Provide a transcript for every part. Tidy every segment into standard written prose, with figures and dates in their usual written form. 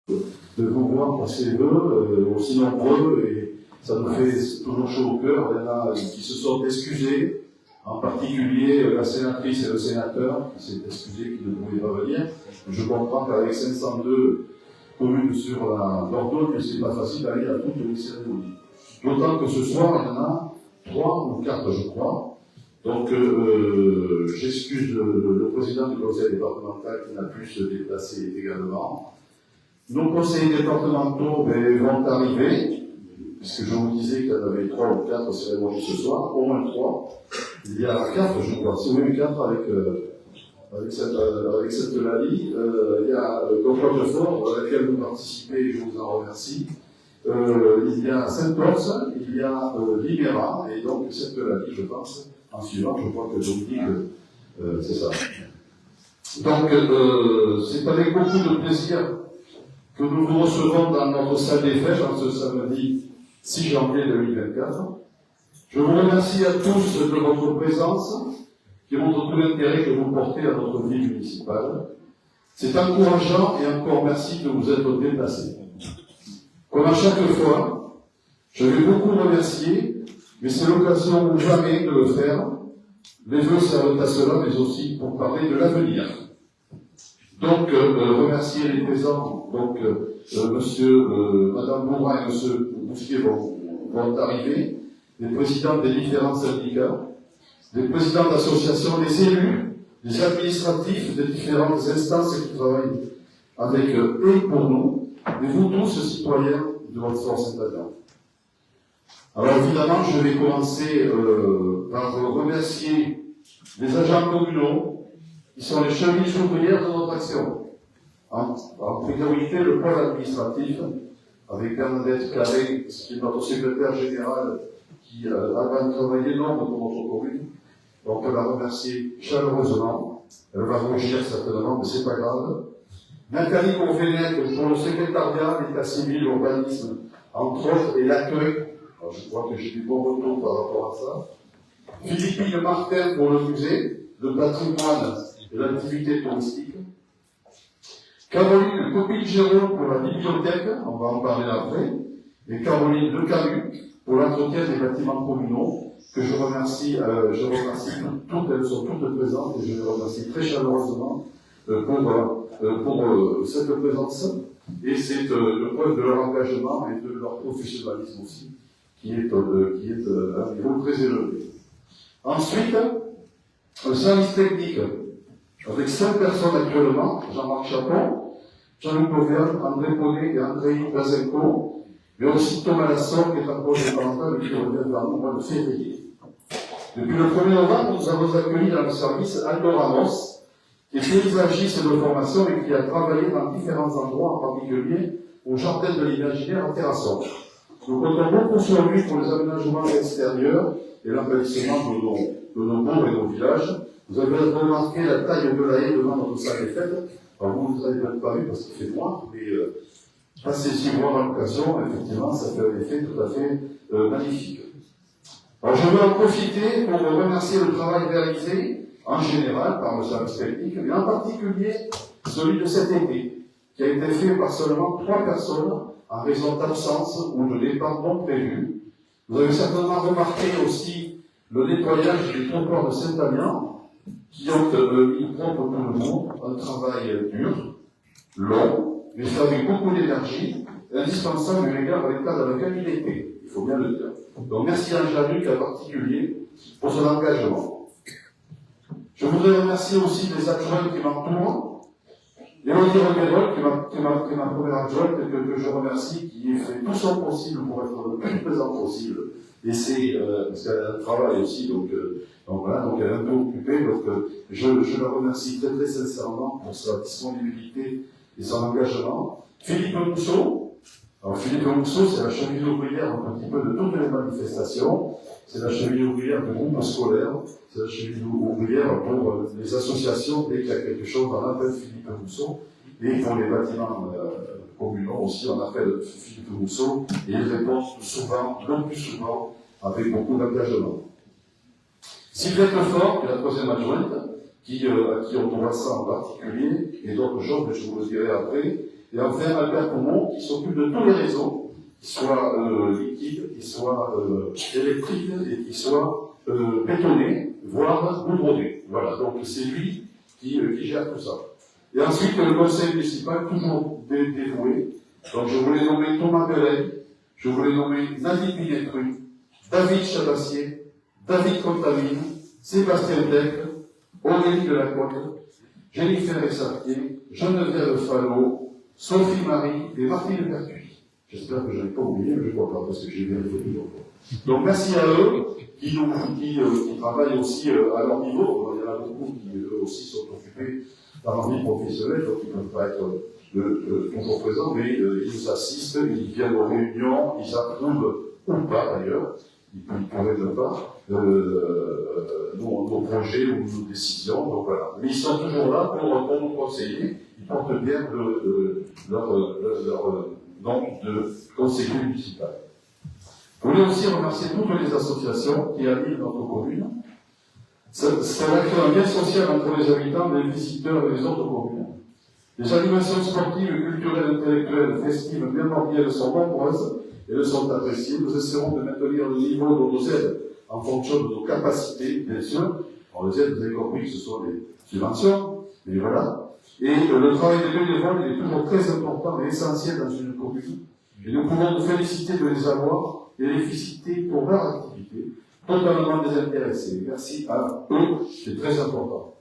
de vous voir pour ces vœux, aussi nombreux, et ça nous fait toujours chaud au cœur. Il y en a qui se sont excusés, en particulier la sénatrice et le sénateur, qui s'est excusé qu'ils ne pouvaient pas venir. Je comprends qu'avec 502 communes sur la Dordogne, c'est pas facile d'aller à toutes les cérémonies. D'autant que ce soir, il y en a 3 ou 4, je crois. Donc, j'excuse le président du conseil départemental qui n'a pu se déplacer également. Nos conseillers départementaux vont arriver, puisque je vous disais qu'il y en avait 3 ou 4 cérémonies ce soir, au moins 3. Il y a 4, je crois, c'est même 4 avec cette Lali. Il y a Coffre-de-Fort, à laquelle vous participez et je vous en remercie. Il y a Saint-Orse, il y a Libéra, et donc cette Lali, je pense, en suivant, je crois que je vous dis que c'est ça. Donc, c'est avec beaucoup de plaisir que nous vous recevons dans notre salle des fêtes en ce samedi 6 janvier 2024. Je vous remercie à tous de votre présence, qui montre tout l'intérêt que vous portez à notre vie municipale. C'est encourageant et encore merci de vous être déplacés. Comme à chaque fois, je vais beaucoup remercier, mais c'est l'occasion ou jamais de le faire. Les vœux servent à cela, mais aussi pour parler de l'avenir. Donc, remercier les présents, donc Madame Bourrin et Monsieur Bousquet vont arriver, les présidents des différents syndicats, les présidents d'associations, les élus, les administratifs des différentes instances qui travaillent avec eux et pour nous, et vous tous, citoyens de votre force intérieure. Alors évidemment, je vais commencer par remercier les agents communaux, qui sont les chevilles ouvrières de notre action. En priorité, le pôle administratif, avec Bernadette Carré, qui est notre secrétaire général, qui a travaillé énormément pour notre commune. Donc, on peut la remercier chaleureusement. Elle va rougir certainement, mais c'est pas grave. Nathalie Courvenec pour le secrétariat, l'état civil, l'urbanisme, entre autres, et l'accueil. Alors, je crois que j'ai du bon retour par rapport à ça. Philippine Martin pour le musée, le patrimoine et l'activité touristique. Caroline Copil-Géraud pour la bibliothèque, on va en parler après. Et Caroline Lecamus pour l'entretien des bâtiments communaux, que je remercie toutes, elles sont toutes présentes et je les remercie très chaleureusement pour cette présence. Et c'est le preuve de leur engagement et de leur professionnalisme aussi, qui est à un niveau très élevé. Ensuite, le service technique, avec 5 personnes actuellement, Jean-Marc Chapon, Jean-Luc Auvergne, André Ponnet et André Bazenko, mais aussi Thomas Lassor, qui est un projet parental et qui revient vers nous au mois de février. Depuis le 1er novembre, nous avons accueilli dans le service Aldo Ramos, qui est paysagiste de formation et qui a travaillé dans différents endroits, en particulier au Jardin de l'Imaginaire à Terrasson. Nous comptons beaucoup sur lui pour les aménagements extérieurs et l'embellissement de nos bourgs et nos villages. Vous avez remarqué la taille de la haie devant notre salle des fêtes. Alors vous ne l'avez peut-être pas vu parce qu'il fait noir, mais passez-y voir à l'occasion, effectivement, ça fait un effet tout à fait magnifique. Alors je veux en profiter pour remercier le travail réalisé en général par le service technique, mais en particulier celui de cet été, qui a été fait par seulement 3 personnes en raison d'absence ou de départ non prévu. Vous avez certainement remarqué aussi le nettoyage des trottoirs de Saint-Amiens, qui ont mis propre tout le monde, un travail dur, long, mais fait avec beaucoup d'énergie, indispensable eu égard à l'état dans lequel il était, il faut bien le dire. Donc merci à Jean-Luc en particulier pour son engagement. Je voudrais remercier aussi les adjoints qui m'entourent, Élodie Reguérol, qui est ma première adjointe, que je remercie, qui fait tout son possible pour être le plus présent possible. Et c'est, parce qu'elle a un travail aussi, donc voilà, donc elle est un peu occupée, donc je la remercie très très sincèrement pour sa disponibilité et son engagement. Philippe Mousseau, alors Philippe Mousseau, c'est la cheville ouvrière un petit peu de toutes les manifestations, c'est la cheville ouvrière du groupe scolaire, c'est la cheville ouvrière pour les associations, dès qu'il y a quelque chose, on appelle Philippe Mousseau, et pour les bâtiments communaux aussi, on appelle Philippe Mousseau, et il répond souvent, le plus souvent, avec beaucoup d'engagement. Sylvette Lefort, qui est la 3e adjointe, à qui on doit ça en particulier, et d'autres choses, mais je vous le dirai après, Et enfin, Albert Poumon, qui s'occupe de tous les réseaux, qui soient liquides, qui soient électriques et qui soient bétonnés, voire goudronnés. Voilà, donc c'est lui qui gère tout ça. Et ensuite, le conseil municipal, toujours dévoué. Donc je voulais nommer Thomas Belay, je voulais nommer Nadine Binetru, David Chabassier, David Contamine, Sébastien Deck, Aurélie de la Côte, Jennifer Essartier, Geneviève Fallot, Sophie Marie et Martine Pertuis. J'espère que je n'ai pas oublié, mais je ne crois pas, parce que j'ai vérifié plusieurs fois. Donc merci à eux, qui travaillent aussi à leur niveau. Il y en a beaucoup qui, eux aussi, sont occupés par leur vie professionnelle, donc ils ne peuvent pas être toujours présents, mais ils nous assistent, ils viennent aux réunions, ils approuvent ou pas d'ailleurs, ils pourraient ne pas, nos projets ou nos décisions, donc voilà. Mais ils sont toujours là pour nous conseiller, ils portent bien leur nom de conseiller municipal. Je voulais aussi remercier toutes les associations qui animent notre commune. Ça va créer un lien social entre les habitants, les visiteurs et les autres communes. Les animations sportives, culturelles, intellectuelles, festives, mémorielles sont nombreuses et elles sont appréciées. Nous essaierons de maintenir le niveau de nos aides en fonction de nos capacités, bien sûr. Alors, les aides, vous avez compris que ce sont des subventions, mais voilà. Et le travail des bénévoles il est toujours très important et essentiel dans une commune. Et nous pouvons nous féliciter de les avoir et les féliciter pour leur activité, totalement désintéressés. Merci à eux, c'est très important.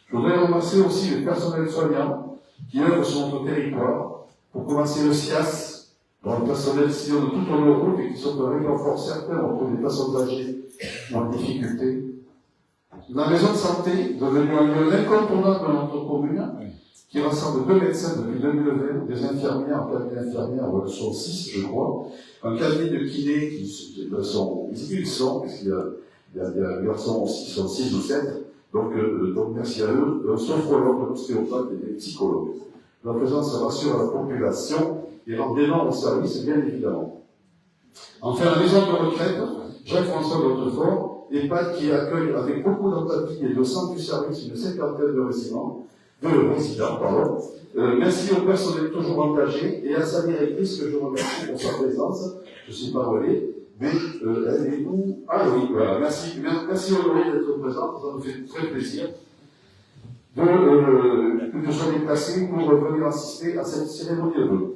Je voudrais remercier aussi le personnel soignant qui œuvre sur notre territoire, pour commencer le SIAS, dont le personnel sillonne tout au long et qui sont un réconfort certain auprès des personnes âgées en difficulté. La maison de santé, devenue un lieu incontournable de notre commune, qui rassemble 2 médecins depuis 2020, des infirmières, un cabinet d'infirmières, ils sont 6, je crois, un cabinet de kinés qui sont, ils sont, puisqu'il y a des garçons aussi qui sont 6 ou 7, donc merci à eux, un sophrologue, un ostéopathe et des psychologues. La présence rassure la population et leur dénonce au service, bien évidemment. Enfin, la maison de retraite, Jacques-François Gautefort, EHPAD qui accueille avec beaucoup d'empathie et de sens du service une 50aine de résidents. Merci au personnel toujours engagé et à sa directrice que je remercie pour sa présence. Je ne sais pas où elle est, mais elle est où? Ah oui, voilà. Merci Honoré d'être présente, ça nous fait très plaisir que vous soyez déplacés pour venir assister à cette cérémonie de vœux.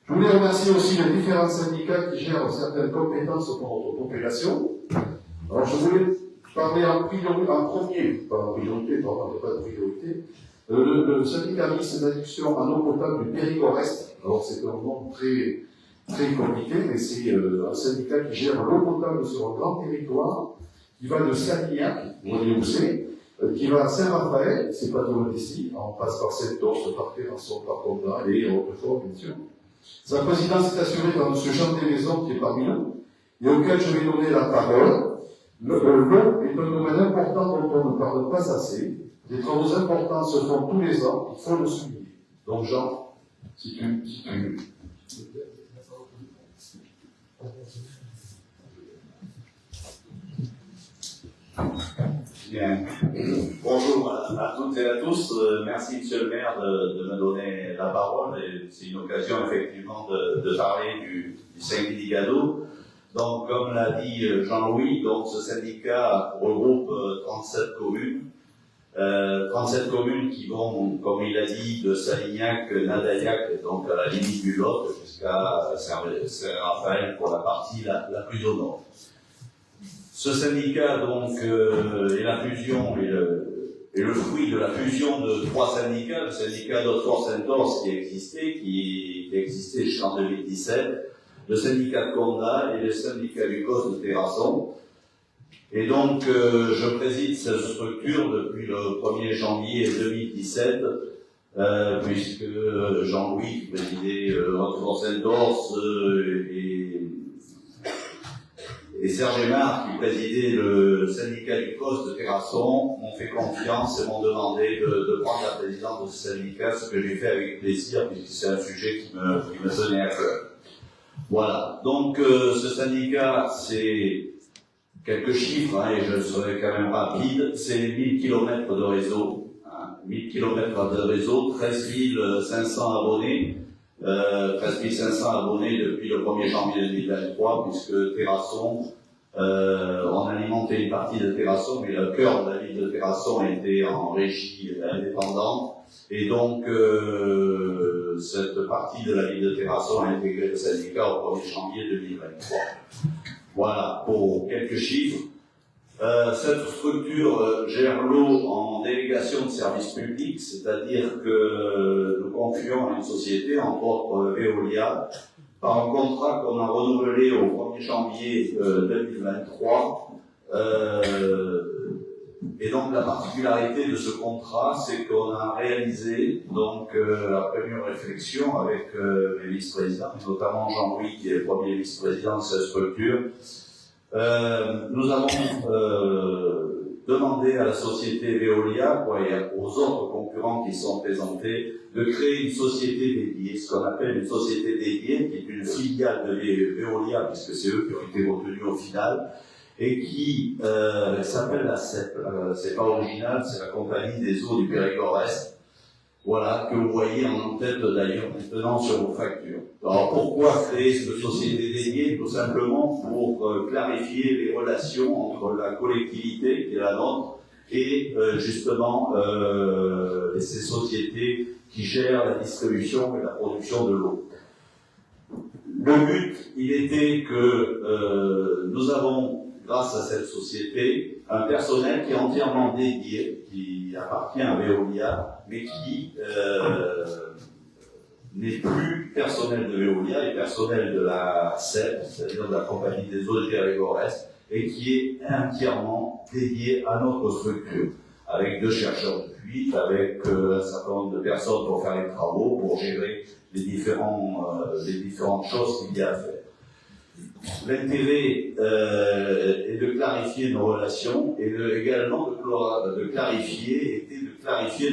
Je voulais remercier aussi les différents syndicats qui gèrent certaines compétences pour notre population. Alors je voulais parler en premier, pas en priorité, pas de priorité, le syndicat mixte d'adduction en eau potable du Périgord-Est. Alors c'est un nom très, très compliqué, mais c'est un syndicat qui gère l'eau potable sur un grand territoire, qui va de Salignac, vous voyez où c'est, qui va à Saint-Raphaël, c'est pas loin d'ici, on passe par Saint-Orse, par Terrasson, par Condat et Hautefort, bien sûr. Sa présidence est assurée par M. Jean Desmaisons, qui est parmi nous, et auquel je vais donner la parole. L'eau est un domaine important dont on ne parle pas assez. Des travaux importants se font tous les ans, il faut le souligner. Donc Jean, si tu Bien. Bonjour à toutes et à tous. Merci, Monsieur le maire, de me donner la parole. C'est une occasion, effectivement, de parler du syndicat d'eau. Donc, comme l'a dit Jean-Louis, donc ce syndicat regroupe 37 communes. 37 communes qui vont, comme il a dit, de Salignac, Nadaillac, donc à la limite du Lot, jusqu'à Saint-Raphaël pour la partie la plus au nord. Ce syndicat, donc, est la fusion et le fruit de la fusion de 3 syndicats, le syndicat d'Hautefort-Saint-Orse qui existait jusqu'en 2017, le syndicat de Condat et le syndicat du COS de Terrasson. Et donc, je préside cette structure depuis le 1er janvier 2017, puisque Jean-Louis présidait Hautefort-Saint-Orse et Serge Aymar, qui présidait le syndicat du COS de Terrasson, m'ont fait confiance et m'ont demandé de prendre la présidence de ce syndicat, ce que j'ai fait avec plaisir, puisque c'est un sujet qui me tenait à cœur. Voilà. Donc, ce syndicat, c'est quelques chiffres, et je serai quand même rapide, c'est 1000 km de réseau, 1000 km de réseau, 13 500 abonnés. 13 500 abonnés depuis le 1er janvier 2023, puisque Terrasson, on alimentait une partie de Terrasson, mais le cœur de la ville de Terrasson était en régie indépendante, et donc cette partie de la ville de Terrasson a intégré le syndicat au 1er janvier 2023. Voilà, pour quelques chiffres. Cette structure gère l'eau en délégation de service public, c'est-à-dire que nous confions à une société, entre autres Veolia, par un contrat qu'on a renouvelé au 1er janvier 2023. Et donc la particularité de ce contrat, c'est qu'on a réalisé, donc après une réflexion avec les vice-présidents, notamment Jean-Louis qui est le premier vice-président de cette structure, nous avons demandé à la société Veolia et aux autres concurrents qui sont présentés de créer une société dédiée, ce qu'on appelle une société dédiée, qui est une filiale de Veolia, puisque c'est eux qui ont été retenus au final, et qui s'appelle la CEP. C'est pas original, c'est la compagnie des eaux du Périgord-Est. Voilà, que vous voyez en tête d'ailleurs maintenant sur vos factures. Alors pourquoi créer cette société dédiée? Tout simplement pour clarifier les relations entre la collectivité, qui est la nôtre, et justement ces sociétés qui gèrent la distribution et la production de l'eau. Le but, il était que nous avons, grâce à cette société, un personnel qui est entièrement dédié, qui appartient à Veolia, mais qui n'est plus personnel de Veolia, est personnel de la CEP, c'est-à-dire de la compagnie des eaux du Périgord-Est, et qui est entièrement dédié à notre structure, avec 2 chercheurs de fuite, avec un certain nombre de personnes pour faire les travaux, pour gérer les différentes choses qu'il y a à faire. L'intérêt est de clarifier nos relations et également de clarifier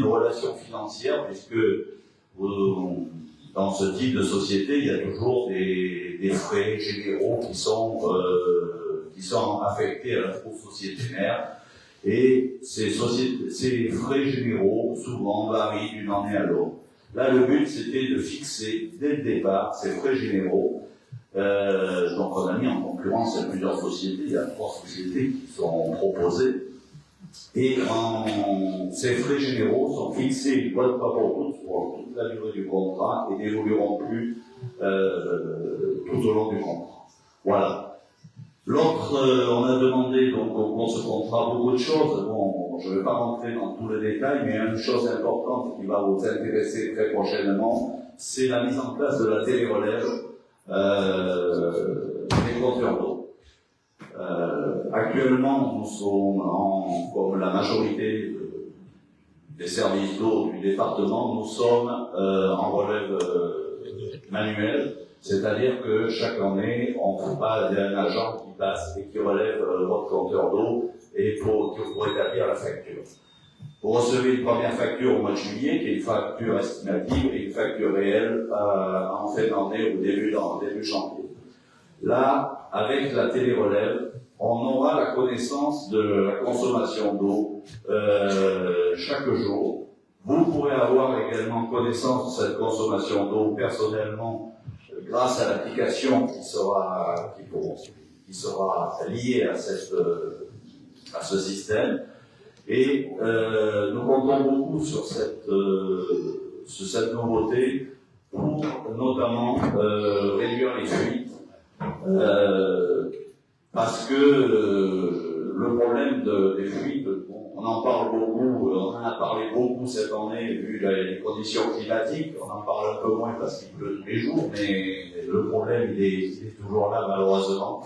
nos relations financières, puisque dans ce type de société, il y a toujours des frais généraux qui sont affectés à la société mère. Et ces frais généraux, souvent, varient d'une année à l'autre. Là, le but, c'était de fixer, dès le départ, ces frais généraux. Donc, on a mis en concurrence plusieurs sociétés. Il y a 3 sociétés qui sont proposées. Et ces frais généraux sont fixés une bonne fois pour toutes, pour toute la durée du contrat, et n'évolueront plus tout au long du contrat. Voilà. L'autre, on a demandé donc au cours de ce contrat beaucoup de choses. Bon, je ne vais pas rentrer dans tous les détails, mais une chose importante qui va vous intéresser très prochainement, c'est la mise en place de la télérelève des compteurs d'eau. Actuellement, nous sommes, comme la majorité des services d'eau du département, nous sommes en relève manuelle. C'est-à-dire que chaque année, on ne pas un agent qui passe et qui relève votre compteur d'eau et pour établir la facture. Vous recevez une première facture au mois de juillet, qui est une facture estimative, et une facture réelle en fin d'année ou début janvier. Là, avec la télérelève, on aura la connaissance de la consommation d'eau chaque jour. Vous pourrez avoir également connaissance de cette consommation d'eau personnellement grâce à l'application qui sera liée à ce système. Et nous comptons beaucoup sur cette nouveauté pour notamment réduire les fuites, parce que le problème des fuites, on en parle beaucoup, on en a parlé beaucoup cette année vu les conditions climatiques, on en parle un peu moins parce qu'il pleut tous les jours, mais le problème il est toujours là malheureusement.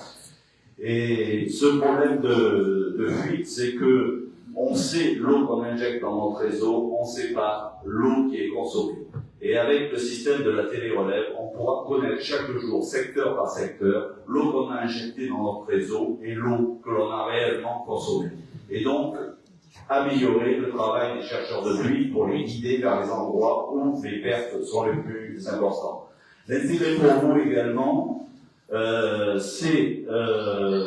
Et ce problème de fuite, c'est que on sait l'eau qu'on injecte dans notre réseau, on ne sait pas l'eau qui est consommée. Et avec le système de la télérelève, on pourra connaître chaque jour, secteur par secteur, l'eau qu'on a injectée dans notre réseau et l'eau que l'on a réellement consommée. Et donc, améliorer le travail des chercheurs de pluie pour les guider vers les endroits où les pertes sont les plus importantes. L'intérêt pour vous également, c'est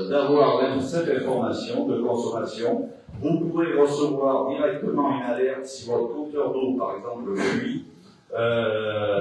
d'avoir cette information de consommation Vous pourrez recevoir directement une alerte si votre compteur d'eau, par exemple le pluie,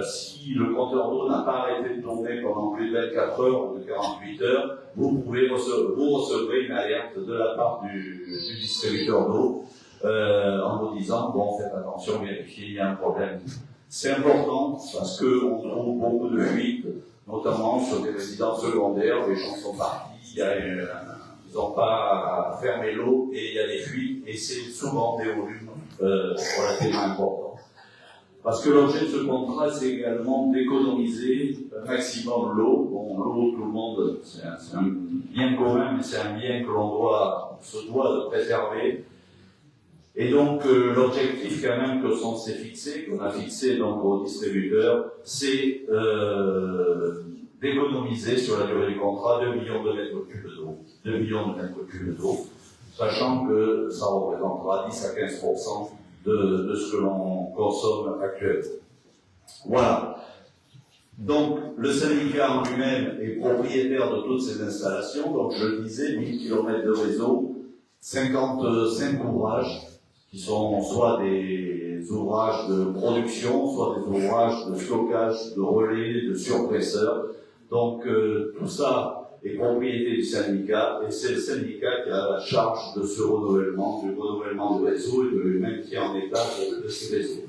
si le compteur d'eau n'a pas arrêté de tourner pendant plus de 24 heures ou de 48 heures, vous recevrez une alerte de la part du distributeur d'eau en vous disant, bon, faites attention, vérifiez, il y a un problème. C'est important parce qu'on trouve beaucoup de fuites, notamment sur des résidences secondaires, les gens sont partis, ils n'ont pas fermé l'eau et il y a des fuites, et c'est souvent des volumes relativement importants. Parce que l'objet de ce contrat, c'est également d'économiser un maximum l'eau. Bon, l'eau, tout le monde, c'est un bien commun, mais c'est un bien que se doit de préserver. Et donc, l'objectif quand même qu'on a fixé donc au distributeur, c'est d'économiser sur la durée du contrat 2 millions de mètres cubes d'eau. 2 millions de mètres cubes d'eau, sachant que ça représentera 10 à 15% de ce que l'on consomme actuellement. Voilà. Donc, le syndicat en lui-même est propriétaire de toutes ces installations. Donc, je le disais, 1000 km de réseau, 55 ouvrages, qui sont soit des ouvrages de production, soit des ouvrages de stockage, de relais, de surpresseurs. Donc, tout ça est propriété du syndicat, et c'est le syndicat qui a la charge de ce renouvellement, du renouvellement du réseau et de maintien en état de ces réseaux.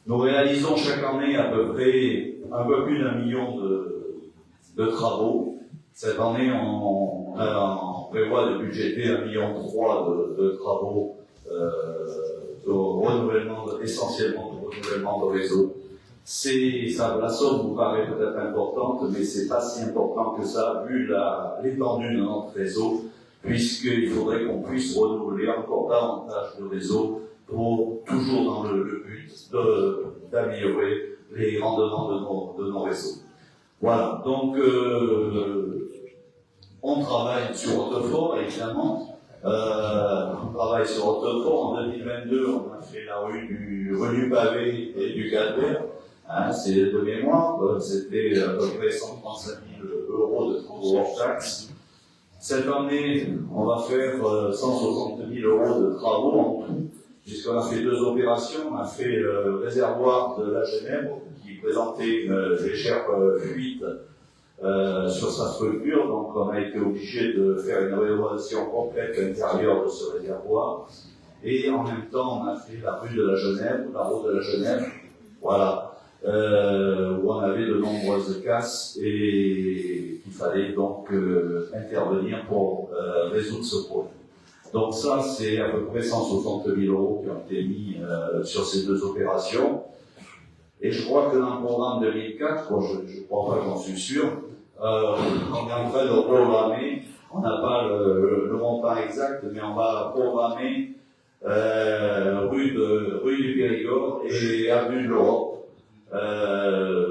Nous réalisons chaque année à peu près un peu plus d'1 million de travaux. Cette année, on prévoit de budgéter 1,3 million de travaux de renouvellement, essentiellement de renouvellement de réseau. La somme vous paraît peut-être importante, mais c'est pas si important que ça, vu l'étendue de notre réseau, puisqu'il faudrait qu'on puisse renouveler encore davantage de réseaux pour toujours dans le but d'améliorer les rendements de nos réseaux. Voilà, donc on travaille sur Hautefort, évidemment. On travaille sur Hautefort. En 2022, on a fait la rue du Pavé et du Calvaire. Hein, c'est de mémoire, c'était à peu près 135 000 euros de travaux hors taxes. Cette année, on va faire 160 000 euros de travaux en tout, puisqu'on a fait 2 opérations. On a fait le réservoir de la Genève, qui présentait une légère fuite sur sa structure, donc on a été obligé de faire une rénovation complète à l'intérieur de ce réservoir. Et en même temps, on a fait la rue de la Genève, la route de la Genève, voilà. Où on avait de nombreuses casses et qu'il fallait donc intervenir pour résoudre ce problème. Donc ça, c'est à peu près 160 000 euros qui ont été mis sur ces 2 opérations. Et je crois que dans le programme 2004, bon, je crois pas, j'en suis sûr, on est en train de programmer, on n'a pas le montant exact, mais on va programmer rue du Périgord et avenue de l'Europe.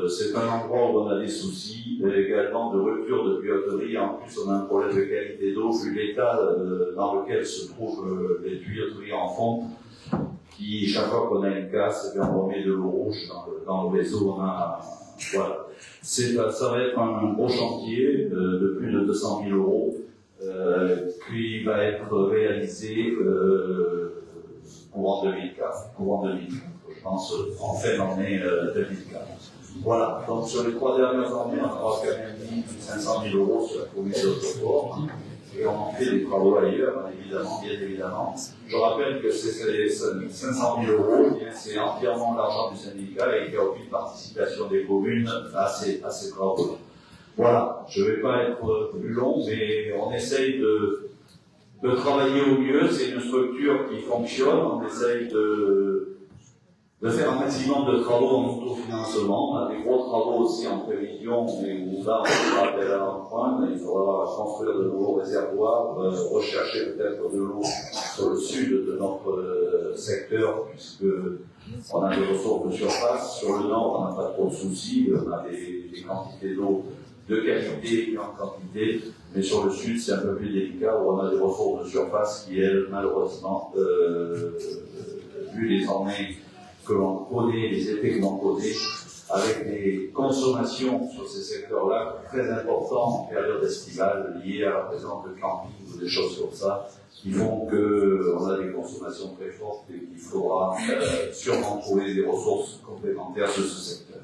C'est un endroit où on a des soucis, également de rupture de tuyauterie. En plus, on a un problème de qualité d'eau, vu l'état dans lequel se trouvent les tuyauteries en fonte, qui, chaque fois qu'on a une casse, on remet de l'eau rouge dans le réseau. Voilà. Ça va être un gros chantier de plus de 200 000 euros qui va être réalisé courant 2004. Je pense en fin d'année 2004. Voilà, donc sur les 3 dernières années, on aura quand même mis 500 000 euros sur la commune de Hautefort, et on en fait des travaux ailleurs, bien évidemment. Je rappelle que ces 500 000 euros, c'est entièrement l'argent du syndicat et qu'il n'y a aucune participation des communes à ces travaux. Voilà, je ne vais pas être plus long, mais on essaye de travailler au mieux. C'est une structure qui fonctionne, on essaye de faire un maximum de travaux en autofinancement. On a des gros travaux aussi en prévision, mais où là on fera appel à l'emprunt. Il faudra construire de nouveaux réservoirs, rechercher peut-être de l'eau sur le sud de notre secteur, puisque on a des ressources de surface. Sur le nord, on n'a pas trop de soucis, on a des quantités d'eau de qualité et en quantité, mais sur le sud, c'est un peu plus délicat, où on a des ressources de surface qui, elles, malheureusement, vu les années que l'on connaît, les effets que l'on connaît, avec des consommations sur ces secteurs-là très importantes en période estivale liées à la présence de camping ou des choses comme ça, qui font qu'on a des consommations très fortes et qu'il faudra sûrement trouver des ressources complémentaires de ce secteur.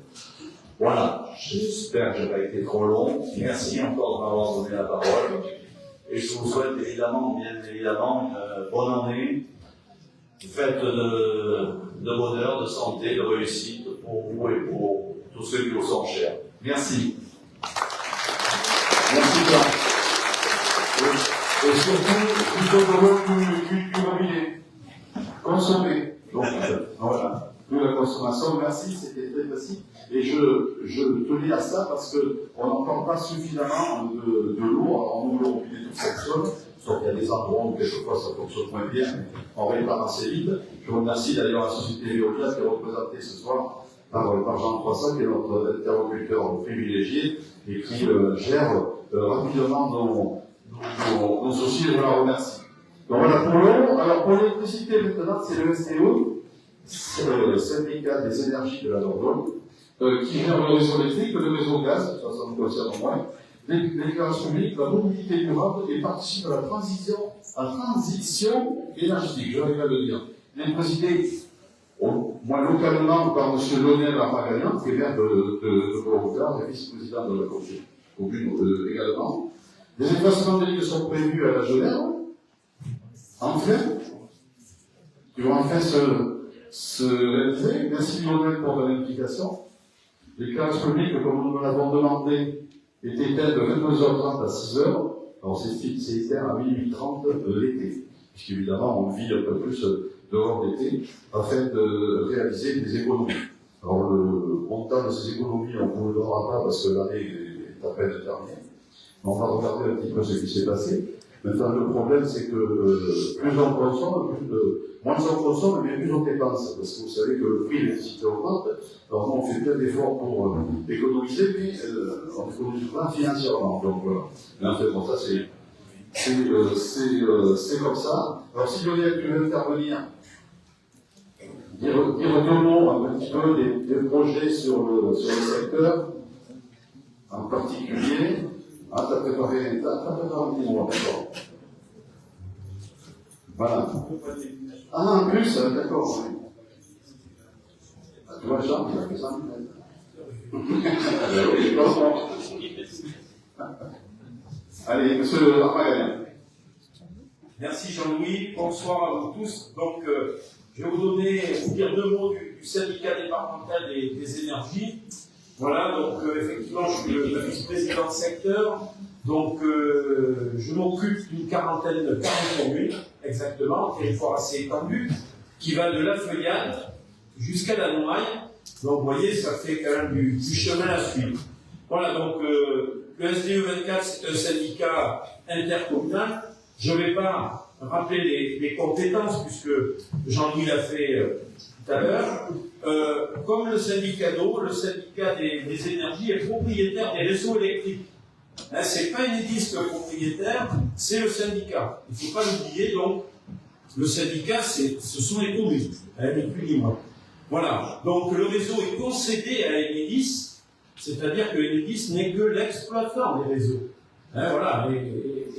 Voilà, j'espère que je n'ai pas été trop long. Merci encore de m'avoir donné la parole. Et je vous souhaite évidemment, bien évidemment, une bonne année, faite de bonheur, de santé, de réussite pour vous et pour tous ceux qui vous sont chers. Merci. Merci, Jean. Et surtout, plutôt de l'eau du robinet. Consommer. Donc, voilà. Nous, la consommation, merci, c'était très facile. Et je tenais à ça parce qu'on n'entend pas suffisamment de l'eau. Alors, nous, le robinet tout fonctionne, sauf qu'il y a des endroits où quelquefois ça fonctionne moins bien, mais on répare assez vite. Je remercie d'ailleurs la société Veolia qui est représentée ce soir par Jean Croissant, qui est notre interlocuteur privilégié et qui gère rapidement nos soucis, et je la remercie. Donc voilà pour l'eau. Alors pour l'électricité maintenant, c'est le STO, c'est le syndicat des énergies de la Dordogne, qui gère le réseau électrique, le réseau gaz, ça nous concerne moins, l'éclairage public, la mobilité durable et participe à la transition énergétique, j'arrive à le dire. Il est présidé moi localement par M. Lionel Armagalian, qui est maire de Beauregard et vice-président de la commune également. Les effacements de lignes sont prévus à la Genève, enfin, qui vont enfin se réaliser. Merci Lionel pour ton implication. L'éclairage public, comme nous l'avons demandé, est éteint de 22h30 à 6h. Alors c'est éteint à 12h30 l'été, puisqu'évidemment on vit un peu plus dehors l'été, afin de réaliser des économies. Alors le montant de ces économies, on ne vous le donnera pas parce que l'année est à peine terminée. On va regarder un petit peu ce qui s'est passé. Maintenant, le problème, c'est que plus on consomme, moins on consomme, mais plus on dépense. Parce que vous savez que le prix de l'électricité augmente. Alors, nous, on fait plein d'efforts pour économiser, mais on n'économise pas financièrement. Donc, voilà. Mais en fait, bon, ça, c'est comme ça. Alors, si Lionel, tu veux intervenir, dire deux mots un petit peu des projets sur le secteur, en particulier. Ah, t'as préparé un petit mot, d'accord. Voilà. Ah, en plus, d'accord. Oui. Ah, tu vois, Jean, il a fait ça. Allez, monsieur Armagalian. Merci Jean-Louis, bonsoir à vous tous. Donc, je vais vous dire deux mots du syndicat départemental des énergies. Voilà, donc effectivement, je suis le vice-président de secteur. Donc, je m'occupe d'une 40 communes, exactement, un territoire assez étendu, qui va de la Feuillade jusqu'à la Noaille. Donc, vous voyez, ça fait quand même du chemin à suivre. Voilà, donc, le SDE 24, c'est un syndicat intercommunal. Je ne vais pas rappeler les compétences, puisque Jean-Louis l'a fait tout à l'heure. Comme le syndicat d'eau, le syndicat des énergies est propriétaire des réseaux électriques. Hein, ce n'est pas Enedis le propriétaire, c'est le syndicat. Il ne faut pas l'oublier, donc, le syndicat, ce sont les communes, ni plus ni moins. Voilà, donc le réseau est concédé à Enedis, c'est-à-dire que Enedis n'est que l'exploitant des réseaux. Hein, voilà,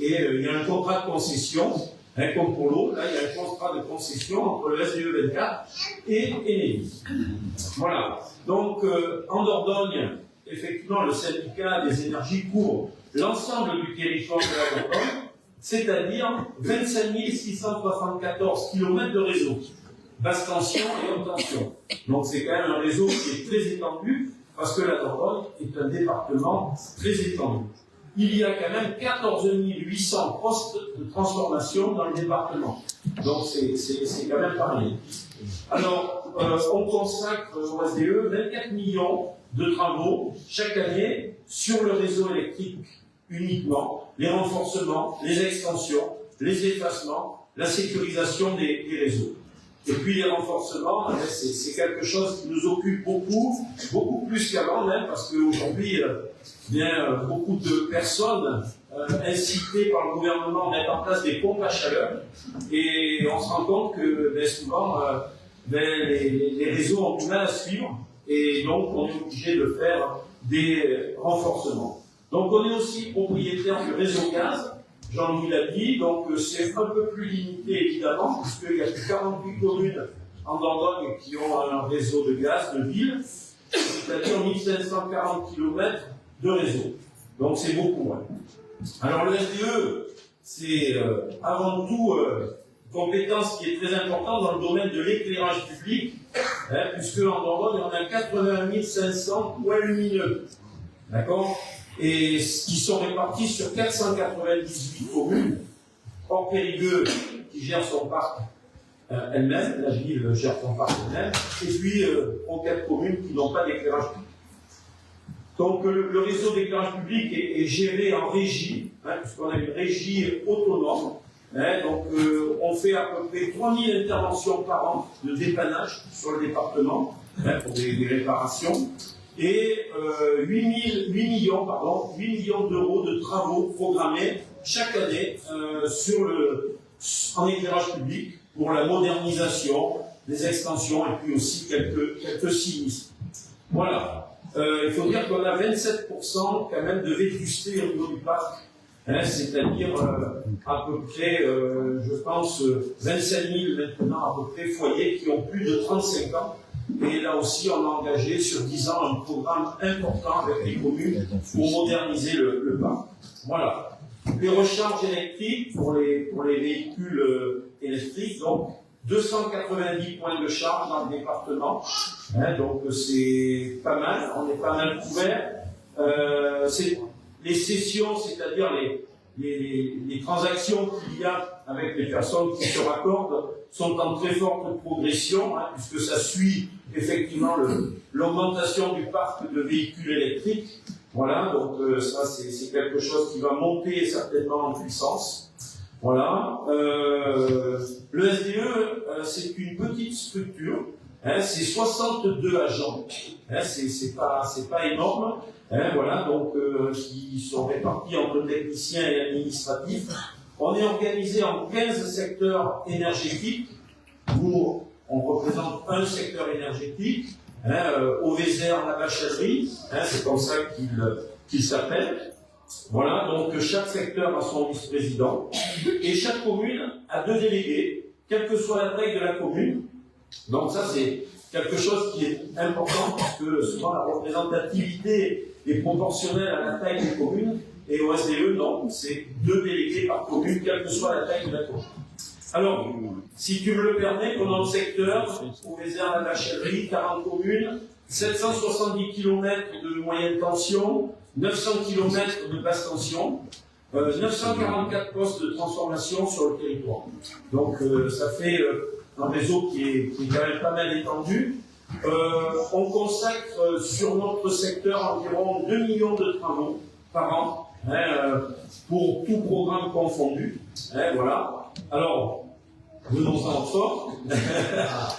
et il y a un contrat de concession, hein, comme pour l'eau, là il y a un contrat de concession entre le SDE 24 et Enedis. Voilà, donc en Dordogne, effectivement, le syndicat des énergies couvre l'ensemble du territoire de la Dordogne, c'est-à-dire 25 674 km de réseau, basse tension et haute tension. Donc c'est quand même un réseau qui est très étendu, parce que la Dordogne est un département très étendu. Il y a quand même 14 800 postes de transformation dans le département. Donc c'est quand même pas rien. Alors, on consacre au SDE 24 millions de travaux chaque année sur le réseau électrique uniquement, les renforcements, les extensions, les effacements, la sécurisation des réseaux. Et puis les renforcements, c'est quelque chose qui nous occupe beaucoup plus qu'avant même, parce qu'aujourd'hui, beaucoup de personnes incitées par le gouvernement mettent en place des pompes à chaleur, et on se rend compte que souvent, les réseaux ont du mal à suivre, et donc on est obligé de faire des renforcements. Donc on est aussi propriétaire du réseau gaz, Jean-Louis l'a dit, donc c'est un peu plus limité évidemment, puisqu'il y a plus 48 communes en Dordogne qui ont un réseau de gaz de ville, c'est-à-dire 1540 km de réseau. Donc c'est beaucoup. Hein. Alors le SDE, c'est avant tout une compétence qui est très importante dans le domaine de l'éclairage public, hein, puisque en Dordogne, on a 81 500 points lumineux. D'accord? Et qui sont répartis sur 498 communes, hors Périgueux, qui gère son parc elle-même, la ville gère son parc elle-même, et puis en 4 communes qui n'ont pas d'éclairage public. Donc le réseau d'éclairage public est géré en régie, hein, puisqu'on a une régie autonome. Hein, donc on fait à peu près 3000 interventions par an de dépannage sur le département, hein, pour des réparations, et 8 millions d'euros de travaux programmés chaque année en éclairage public pour la modernisation, des extensions et puis aussi quelques sinistres. Voilà. Il faut dire qu'on a 27% quand même de vétusté au niveau du parc, hein, c'est-à-dire à peu près, je pense, 25 000 maintenant à peu près foyers qui ont plus de 35 ans. Et là aussi, on a engagé sur 10 ans un programme important avec les communes pour moderniser le parc. Voilà. Les recharges électriques pour les véhicules électriques, donc 290 points de charge dans le département, hein, donc c'est pas mal, on est pas mal couvert. Les sessions, c'est-à-dire les transactions qu'il y a avec les personnes qui se raccordent, sont en très forte progression, hein, puisque ça suit effectivement l'augmentation du parc de véhicules électriques. Voilà, donc ça c'est quelque chose qui va monter certainement en puissance. Voilà. Le SDE, c'est une petite structure, hein, c'est 62 agents, hein, c'est pas énorme, hein, voilà, donc qui sont répartis entre techniciens et administratifs. On est organisé en 15 secteurs énergétiques, où on représente un secteur énergétique, hein, au Vézère, la Bachellerie, hein, c'est comme ça qu'il s'appelle. Voilà, donc chaque secteur a son vice-président, et chaque commune a 2 délégués, quelle que soit la taille de la commune. Donc ça, c'est quelque chose qui est important, parce que souvent la représentativité est proportionnelle à la taille des communes, et au SDE, non, c'est 2 délégués par commune, quelle que soit la taille de la commune. Alors, si tu me le permets, pendant le secteur, au Vézère, la Bachellerie, 40 communes, 770 km de moyenne tension, 900 km de basse tension, 944 postes de transformation sur le territoire. Donc ça fait un réseau qui est quand même pas mal étendu. On consacre sur notre secteur environ 2 millions de travaux par an, hein, pour tout programme confondu. Hein, voilà. Alors, venons-en fort.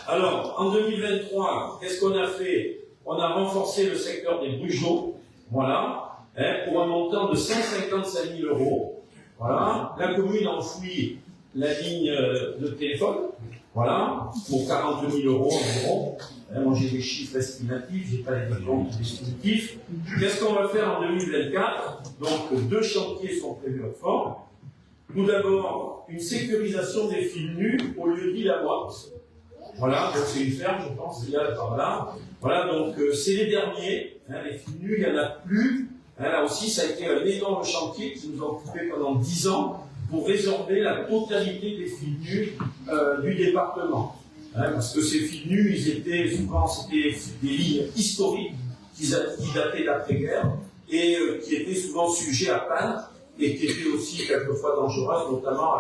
Alors, en 2023, qu'est-ce qu'on a fait? On a renforcé le secteur des Brugeaux, voilà, hein, pour un montant de 155 000 euros. Voilà. La commune enfouit la ligne de téléphone, voilà, pour 40 000 euros environ. Moi, j'ai des chiffres estimatifs, j'ai pas les comptes définitifs. Qu'est-ce qu'on va faire en 2024? Donc, 2 chantiers sont prévus à Fort. Tout d'abord, une sécurisation des fils nus au lieu-dit la boîte. Voilà, donc c'est une ferme, je pense, il y a par là. Voilà, donc c'est les derniers, hein, les fils nus, il n'y en a plus. Hein, là aussi, ça a été un énorme chantier qui nous a occupé pendant 10 ans pour résorber la totalité des fils nus du département. Hein, parce que ces fils nus, c'était des lignes historiques qui dataient d'après-guerre et qui étaient souvent sujets à panne et qui étaient aussi quelquefois dangereuses, notamment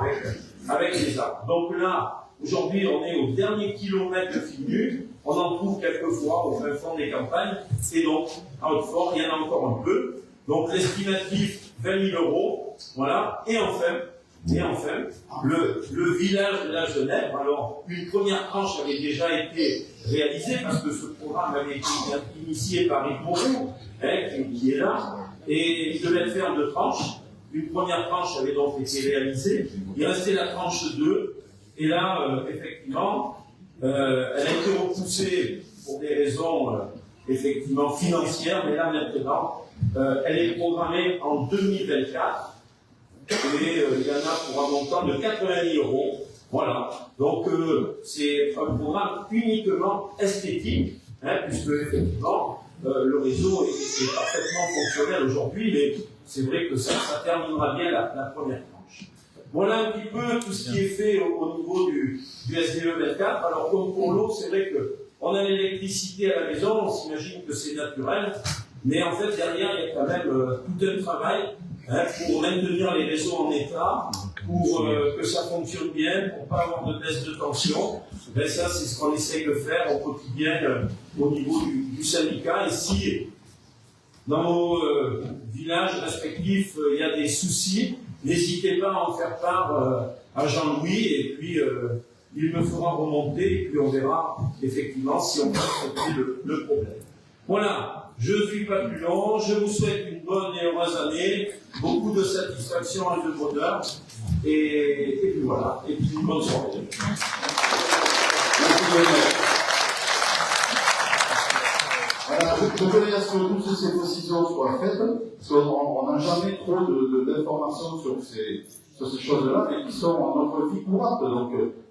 avec les arbres. Donc là, aujourd'hui, on est au dernier kilomètre de fils nus. On en trouve quelquefois au fin fond des campagnes. Et donc, à Hautefort, il y en a encore un peu. Donc, l'estimatif, 20 000 euros. Voilà. Et enfin, le village de la Genève. Alors, une première tranche avait déjà été réalisée parce que ce programme avait été initié par Yves Moreau, hein, qui est là. Et il devait faire 2 tranches. Une première tranche avait donc été réalisée. Il restait la tranche 2. Et là, effectivement, elle a été repoussée pour des raisons effectivement financière, mais là maintenant, elle est programmée en 2024 et il y en a pour un montant de 80 000 €. Voilà. Donc c'est un programme uniquement esthétique, hein, puisque effectivement le réseau est parfaitement fonctionnel aujourd'hui, mais c'est vrai que ça terminera bien la première tranche. Voilà un petit peu tout ce qui est fait au niveau du SDE 24. Alors comme pour l'eau, c'est vrai qu'on a l'électricité à la maison, on s'imagine que c'est naturel, mais en fait derrière il y a quand même tout un travail, hein, pour maintenir les réseaux en état, pour que ça fonctionne bien, pour ne pas avoir de baisse de tension. Ben ça, c'est ce qu'on essaye de faire au quotidien au niveau du syndicat. Et si dans nos villages respectifs, il y a des soucis, n'hésitez pas à en faire part à Jean-Louis, et puis il me fera remonter, et puis on verra effectivement si on peut traiter le problème. Voilà, je ne suis pas plus long, je vous souhaite une bonne et heureuse année, beaucoup de satisfaction et de bonheur, et puis voilà, et puis une bonne soirée. Voilà, je voulais à ce que toutes ces précisions soient faites, parce qu'on n'a jamais trop d'informations sur ces choses-là, mais qui sont dans notre vie courante,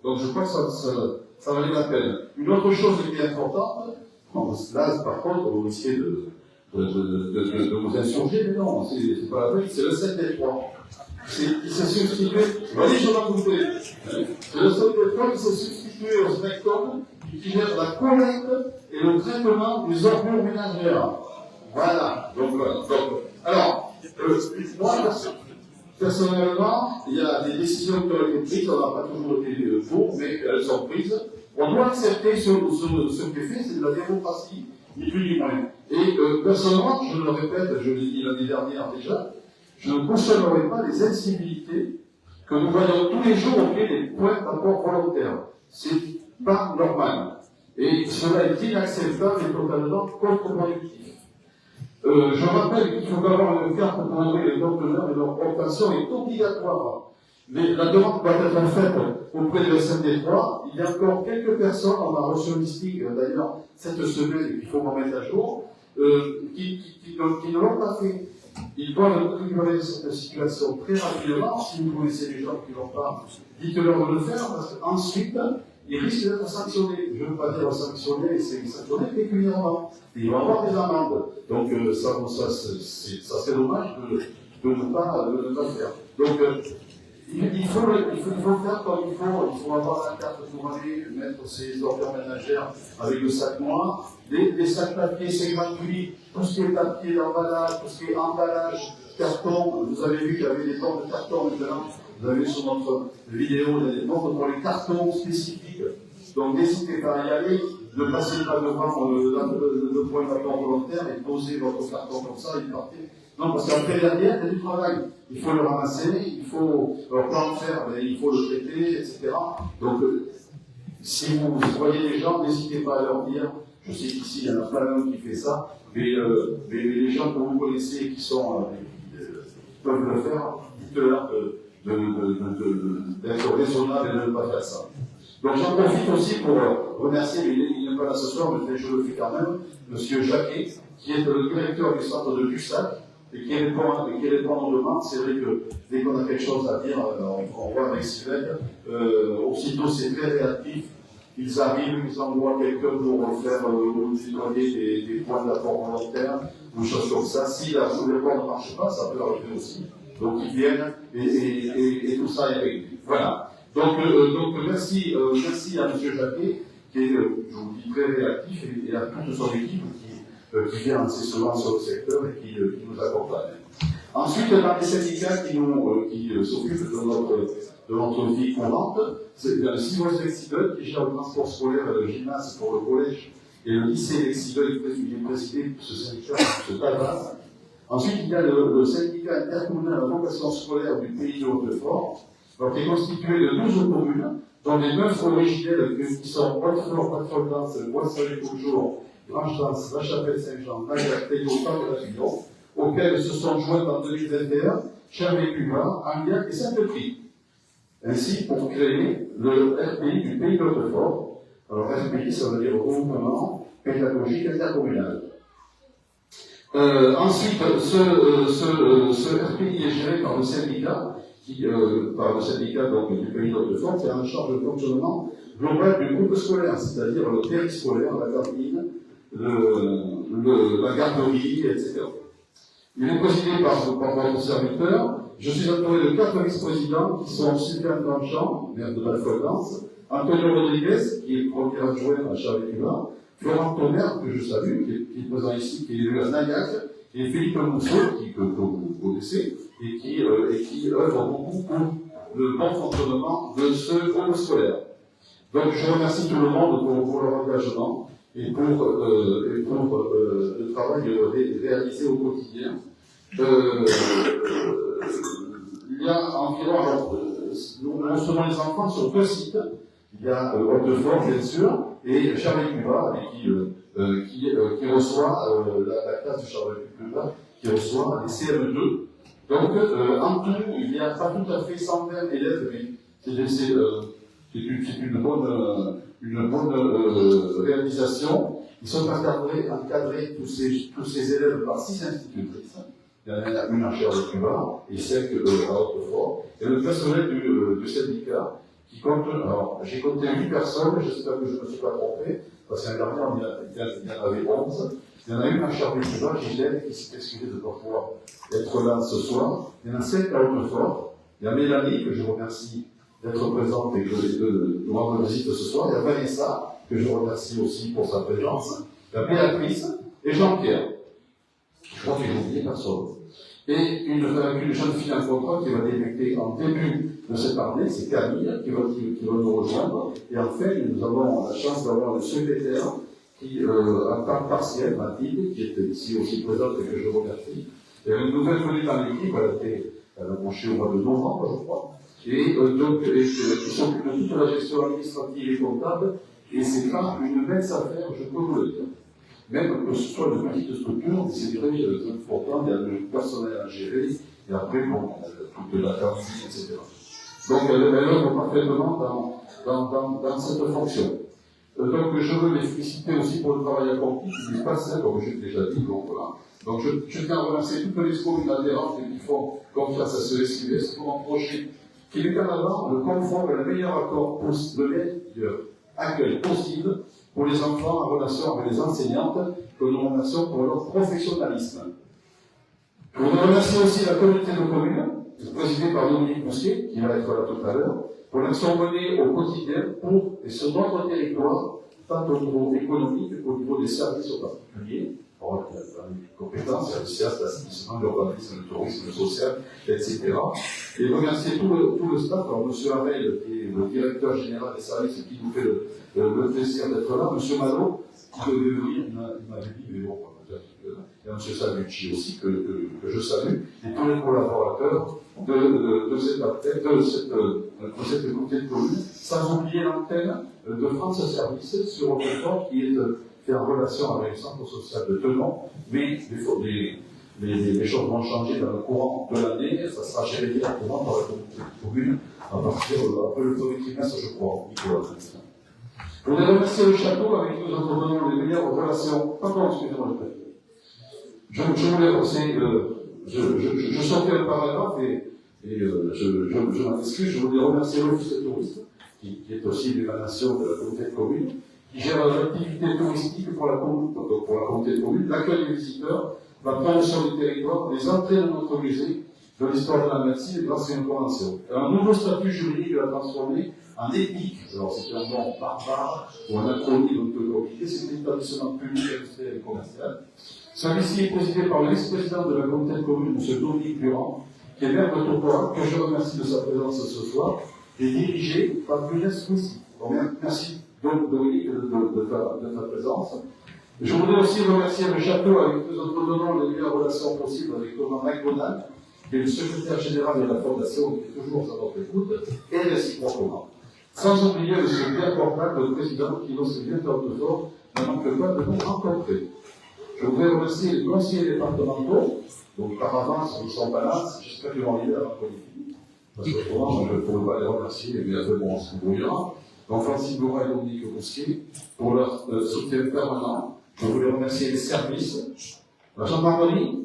donc je crois que ça valait la peine. Une autre chose qui est importante, là par contre vous risquez de vous insurger, mais non, c'est pas la peine, c'est le 7D3. Il s'est substitué, voyez, je vais vous couper. C'est le 7D3 qui s'est substitué au Spectrum, qui gère la collecte et le traitement des ordures ménagères. Voilà. Donc, alors, moi, personnellement, il y a des décisions qui ont été prises, on n'a pas toujours été pour, mais elles sont prises. On doit accepter ce qui est fait, c'est de la démocratie, ni plus ni moins. Et personnellement, je le répète, je l'ai dit l'année dernière déjà, je ne cautionnerai pas les incivilités que nous voyons tous les jours auprès des points d'apport volontaires. C'est pas normal. Et cela est inacceptable et totalement contre-productif. Je rappelle qu'il faut avoir une carte pour envoyer les conteneurs et leur obtention est obligatoire. Mais la demande doit être faite auprès de SMD3. Il y a encore quelques personnes, on a reçu un listing d'ailleurs cette semaine, et qu'il faut m'en mettre à jour, qui ne l'ont pas fait. Ils doivent récupérer cette situation très rapidement. Si vous connaissez les gens qui ne l'ont pas, dites-leur de le faire, parce qu'ensuite, ils risquent d'être sanctionnés. Je ne veux pas dire sanctionnés, c'est sanctionnés pécuniairement. Et ils vont avoir des amendes. Donc, ça serait dommage de ne pas le faire. Donc, il faut faire comme il faut avoir la carte pour aller mettre ses ordures ménagères avec le sac noir. Les sacs papier, c'est gratuit. Tout ce qui est papier d'emballage, tout ce qui est emballage, carton. Vous avez vu qu'il y avait des bornes de carton maintenant. Vous avez sur notre vidéo des bornes pour les cartons spécifiques. Donc n'hésitez pas à y aller. Ne passez pas devant le point d'apport volontaire et posez votre carton comme ça et partez. Non, parce qu'après derrière, il y a du travail. Il faut le ramasser, il faut pas en faire, mais il faut le traiter, etc. Donc, si vous voyez les gens, n'hésitez pas à leur dire. Je sais qu'ici, il y en a plein d'autres qui fait ça, mais les gens que vous connaissez qui peuvent le faire, dites-leur d'être raisonnable et de ne pas faire ça. Donc j'en profite aussi pour remercier, mais il n'est pas là ce soir, mais je le fais quand même, M. Jacquet, qui est le directeur du centre de Cussac, et qui répond à nos demandes. C'est vrai que dès qu'on a quelque chose à dire, on voit avec Sylvain, aussitôt c'est très réactif. Ils arrivent, ils envoient quelqu'un pour faire nettoyer des points d'apport volontaire, ou des choses comme ça. Si la port ne marche pas, ça peut arriver aussi. Donc ils viennent et tout ça est réglé. Voilà. Donc merci à M. Jacquet, qui est, je vous dis, très réactif, et à toute son équipe qui vient assez souvent sur le secteur et qui nous accompagne. Ensuite, dans les syndicats qui s'occupent de notre vie courante, c'est le CIVOS Lexidol qui gère le transport scolaire et le gymnase pour le collège, et le lycée Lexidol qui est présidé de ce syndicat, ce TAVAS. Ensuite, il y a le syndicat intercommunal de la vocation scolaire du pays de Haute-Fort, qui est constitué de 12 communes, dont les 9 originelles qui sont Haute-Fort, Patron-Dance, Boisson-les-Toujours, Grange-Dance, La Chapelle-Saint-Jean, Nagac, Télo, Parc-de-la-Fillon, auxquelles se sont jointes en 2021 Chervé-Cuva, Amiens et Sainte-Prix. Ainsi, pour créer le RPI du pays de Haute-Fort. Alors, RPI, ça veut dire Regroupement Pédagogique Intercommunal. Ensuite, ce RPI est géré par le syndicat, donc, du pays d'Haute-de-France, qui est en charge du fonctionnement global du groupe scolaire, c'est-à-dire le périscolaire, la cantine, la garderie, etc. Il est présidé par votre serviteur. Je suis entouré de 4 vice-présidents qui sont Sylvain Danchamp, maire de Val-Fulgence, Antonio Rodriguez, qui est le premier adjoint à Charles-Cuba, Florent Tonnerre, que je salue, qui est présent ici, qui est élu à Nayac, et Philippe Mousseau, que vous connaissez, et qui œuvre beaucoup pour le bon fonctionnement de ce groupe scolaire. Donc je remercie tout le monde pour leur engagement et pour le travail réalisé au quotidien. Il y a environ, nous recevons les enfants sur 2 sites. Il y a Haute-de-Fort, bien sûr, et Charles-Cuba, qui reçoit la classe de Charles-Cuba, qui reçoit les CM2. Donc, en tout, il n'y a pas tout à fait 120 élèves, mais c'est une bonne réalisation. Ils sont encadrés tous ces élèves par 6 institutrices. Il y en a une à Charles-Cuba et 5 à Haute-de-Fort. Et le personnel du syndicat qui compte, alors j'ai compté 8 personnes, j'espère que je ne me suis pas trompé, parce qu'un dernier, il y en avait 11. Il y en a une à Charles-Cuba, Gilles, qui s'est excusée de ne pas pouvoir être là ce soir. Il y en a 5 à Haute-de-Fort. Il y a Mélanie, que je remercie d'être présente et de nous rendre visite ce soir. Il y a Vanessa, que je remercie aussi pour sa présence. Il y a Béatrice et Jean-Pierre. Je crois que j'ai oublié personne. Et une jeune fille en contrat qui va débuter en début de cette année, c'est Camille, qui va nous rejoindre. Et enfin, nous avons la chance d'avoir une secrétaire qui, à temps partiel, Mathilde, qui était ici aussi présente et que je remercie. Et une nouvelle venue dans l'équipe, elle a branché au mois de novembre, je crois. Et donc, qui s'occupe de toute la gestion administrative et comptable. Et c'est pas une mince affaire, je peux vous le dire. Même que ce soit de petites structures, c'est très important, il y a le personnel à gérer, et après, toute la cantine, etc. Donc, elle œuvre parfaitement dans cette fonction. Donc, je veux les féliciter aussi pour le travail accompli, qui n'est pas simple, comme j'ai déjà dit, donc voilà. Donc, je tiens à remercier toutes les communes adhérentes qui font confiance à ce SQS pour un projet qui met en avant le confort et le meilleur accueil possible pour les enfants en relation avec les enseignantes, que nous remercions pour leur professionnalisme. Je voudrais remercier aussi la communauté de communes, présidée par Dominique Mousquet, qui va être là tout à l'heure, pour l'action menée au quotidien pour et sur notre territoire, tant au niveau économique qu'au niveau des services en particulier, les compétences, le CIAS, l'assainissement, l'urbanisme, le tourisme, le social, etc. Et remercier tout le staff, alors M. Hamel, qui est le directeur général des services, qui nous fait le plaisir d'être là, M. Malo, qui devait venir, il m'avait dit, mais bon, il y a M. Salucci aussi, que je salue, et tous les collaborateurs de cette communauté de communes, sans oublier l'antenne de France Services sur Haute-de-Fort, qui est fait en relation avec le centre social de Tenon, mais les choses vont changer dans le courant de l'année, ça sera géré directement par la communauté de communes à partir après le premier trimestre, je crois, Nicolas. Je voudrais remercier le château avec qui nous entretenons les meilleures relations. Pardon, excusez-moi, le président. Je sortais un paragraphe et je m'en excuse. Je voulais remercier l'Office de tourisme, qui est aussi l'émanation de la communauté de communes, qui gère l'activité touristique pour la communauté de communes, l'accueil des visiteurs, la promotion du territoire, les entrées de notre musée, de l'histoire de la médecine et de l'ancienne convention. Un nouveau statut juridique l'a transformé en EPIC. Alors c'est un nom barbare ou un acronyme un peu compliqué, c'est l'établissement public, industriel et commercial. Celui-ci est présidé par le vice-président de la communauté de communes, M. Dominique Durand, qui est maire de Topoa, que je remercie de sa présence ce soir, et dirigé par Brunès Soucy. Merci donc Dominique de ta présence. Je voudrais aussi remercier le château avec qui nous entretenons les meilleures relations possibles avec Thomas McDonald, qui est le secrétaire général de la Fondation, qui est toujours à notre écoute, et réciproquement. Sans oublier M. Pierre Portal, le président, qui, lorsqu'il vient de Haute-de-Fort, ne manque pas de nous rencontrer. Je voudrais remercier les conseillers départementaux, donc par avance, ils sont pas là, j'espère qu'ils vont arriver avant qu'on ait fini, parce que autrement, je ne pourrais pas les remercier, mais après, bon, on se débrouillera. Donc, Francis Bourra et Dominique Mousquet, pour leur soutien permanent. Je voulais remercier les services, La gendarmerie,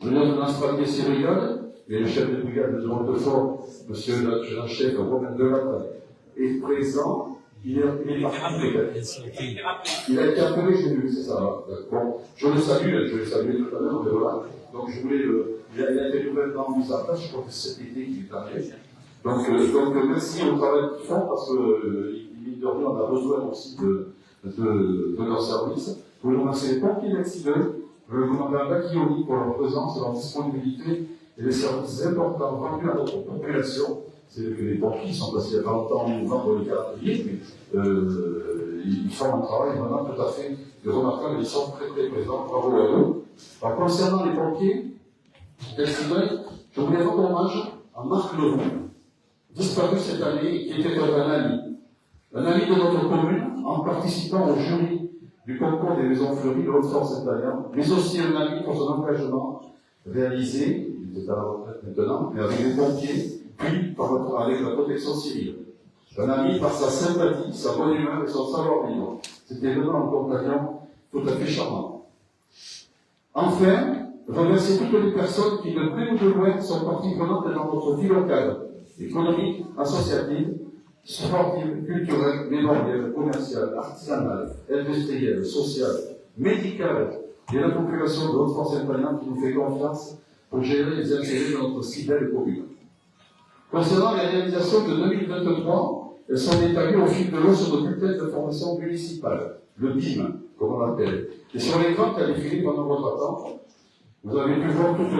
le lieutenant Stradier Cyrillon, et le chef de brigade de Montefort, monsieur le chef Romain Delatte, est présent. Il est parti peut-être. Il a été appelé, j'ai vu, c'est ça. Bon, je le salue tout à l'heure, mais voilà. Donc je voulais, il a été nouvellement mis en place, je crois que c'est cet été qu'il est arrivé. Donc merci au travail qu'ils font, parce qu'il de rien, on a besoin aussi de leur service. Je voulais remercier les pompiers d'Excideux, je voulais demander à Bacchioni pour leur présence, leur disponibilité et les services importants rendus à notre population. C'est que les pompiers sont passés il y a 20 ans nous vendre les calendriers, mais ils font un travail vraiment tout à fait remarquable, ils sont très très présents, bravo à eux. Alors concernant les pompiers, je voulais rendre hommage à Marc Leroux, disparu cette année, qui était un ami de notre commune, en participant au jury du concours des Maisons Fleuries de Haute-Saint-Adrien, mais aussi un ami pour son engagement réalisé, il est à la retraite maintenant, mais avec les pompiers, puis avec la protection civile. Un ami par sa sympathie, sa bonne humeur et son savoir-vivre. C'était vraiment un compagnon tout à fait charmant. Enfin, remercier toutes les personnes qui, de près ou de loin, sont parties prenantes dans notre vie locale, économique, associative, sportive, culturelle, mémorielle, commerciale, artisanale, industrielle, sociale, médicale, et la population de Haute-France-Saint-Adrien qui nous fait confiance pour gérer les intérêts de notre si belle commune. Concernant les réalisations de 2023, elles sont détaillées au fil de l'eau sur nos bulletins de formation municipale, le BIM, comme on l'appelle. Et sur l'écran qui a défilé pendant votre attente, vous avez pu voir toutes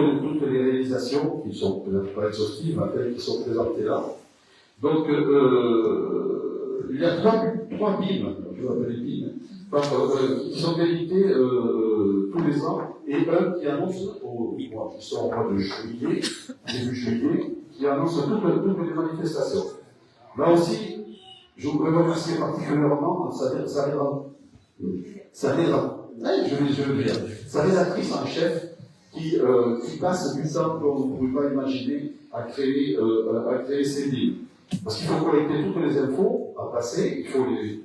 les réalisations, qui sont peut-être pas exhaustives, mais telles qui sont présentées là. Donc, il y a trois BIM, je vais appeler BIM, qui sont édités tous les ans, et un qui annonce, qui sont au mois de juillet, début juillet, qui annonce toutes les manifestations. Là aussi, je voudrais remercier particulièrement sa rédactrice en chef qui passe du temps qu'on ne pouvait pas imaginer à créer ces livres. Parce qu'il faut collecter toutes les infos à passer, il faut les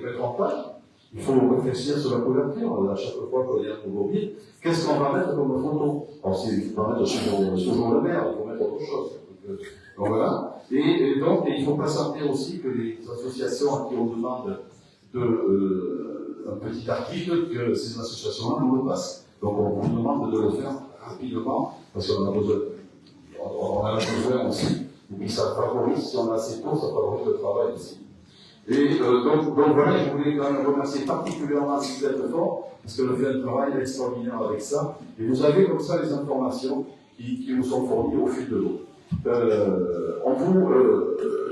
mettre en page, il faut réfléchir sur la couverture, à chaque fois qu'on y a un nouveau livre, qu'est-ce qu'on va mettre comme photo? Alors, il ne faut pas mettre toujours le maire, il faut mettre autre chose. Donc voilà. Et donc, il faut pas sentir aussi que les associations à qui on demande un petit article, que ces associations-là nous le passent. Donc on vous demande de le faire rapidement, parce qu'on a besoin, on a besoin aussi, et puis ça favorise, si on a assez tôt, ça favorise le travail aussi. Et donc voilà, je voulais quand même remercier particulièrement Sylvette Fort, parce qu'elle fait un travail extraordinaire avec ça, et vous avez comme ça les informations qui vous sont fournies au fil de l'eau.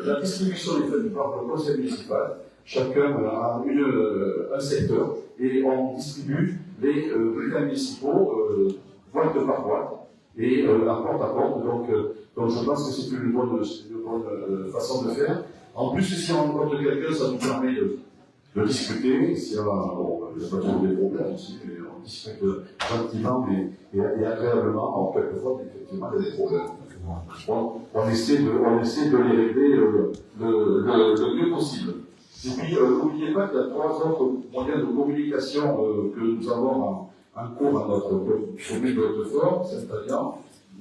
La distribution est faite par le conseil municipal, chacun a un secteur, et on distribue les bulletins municipaux boîte par boîte, et la porte à porte, donc je pense que c'est une bonne façon de faire. En plus, si on rencontre quelqu'un, ça nous permet de discuter, s'il y a, il n'y a pas toujours des problèmes aussi, mais on discute gentiment et agréablement, quelquefois, effectivement, il y a des problèmes. On essaie de les régler le mieux possible. Et puis, n'oubliez pas qu'il y a 3 autres moyens de communication que nous avons en cours dans notre commune de Hautefort, Saint-Adrien.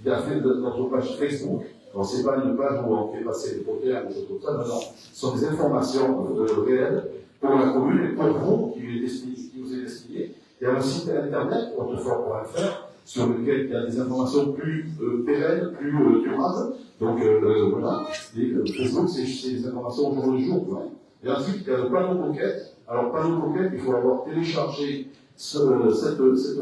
Il y a fait notre page Facebook. Alors, ce n'est pas une page où on fait passer des potés ou des choses comme ça, non. Ce sont des informations réelles pour la commune et pour vous qui vous est destiné. Il y a un site internet, hautefort.fr, sur lequel il y a des informations plus pérennes, plus durables. Donc voilà, et Facebook, c'est des informations au jour le jour. Ouais. Et ensuite, il y a le panneau Pocket. Alors, panneau Pocket, il faut avoir téléchargé cette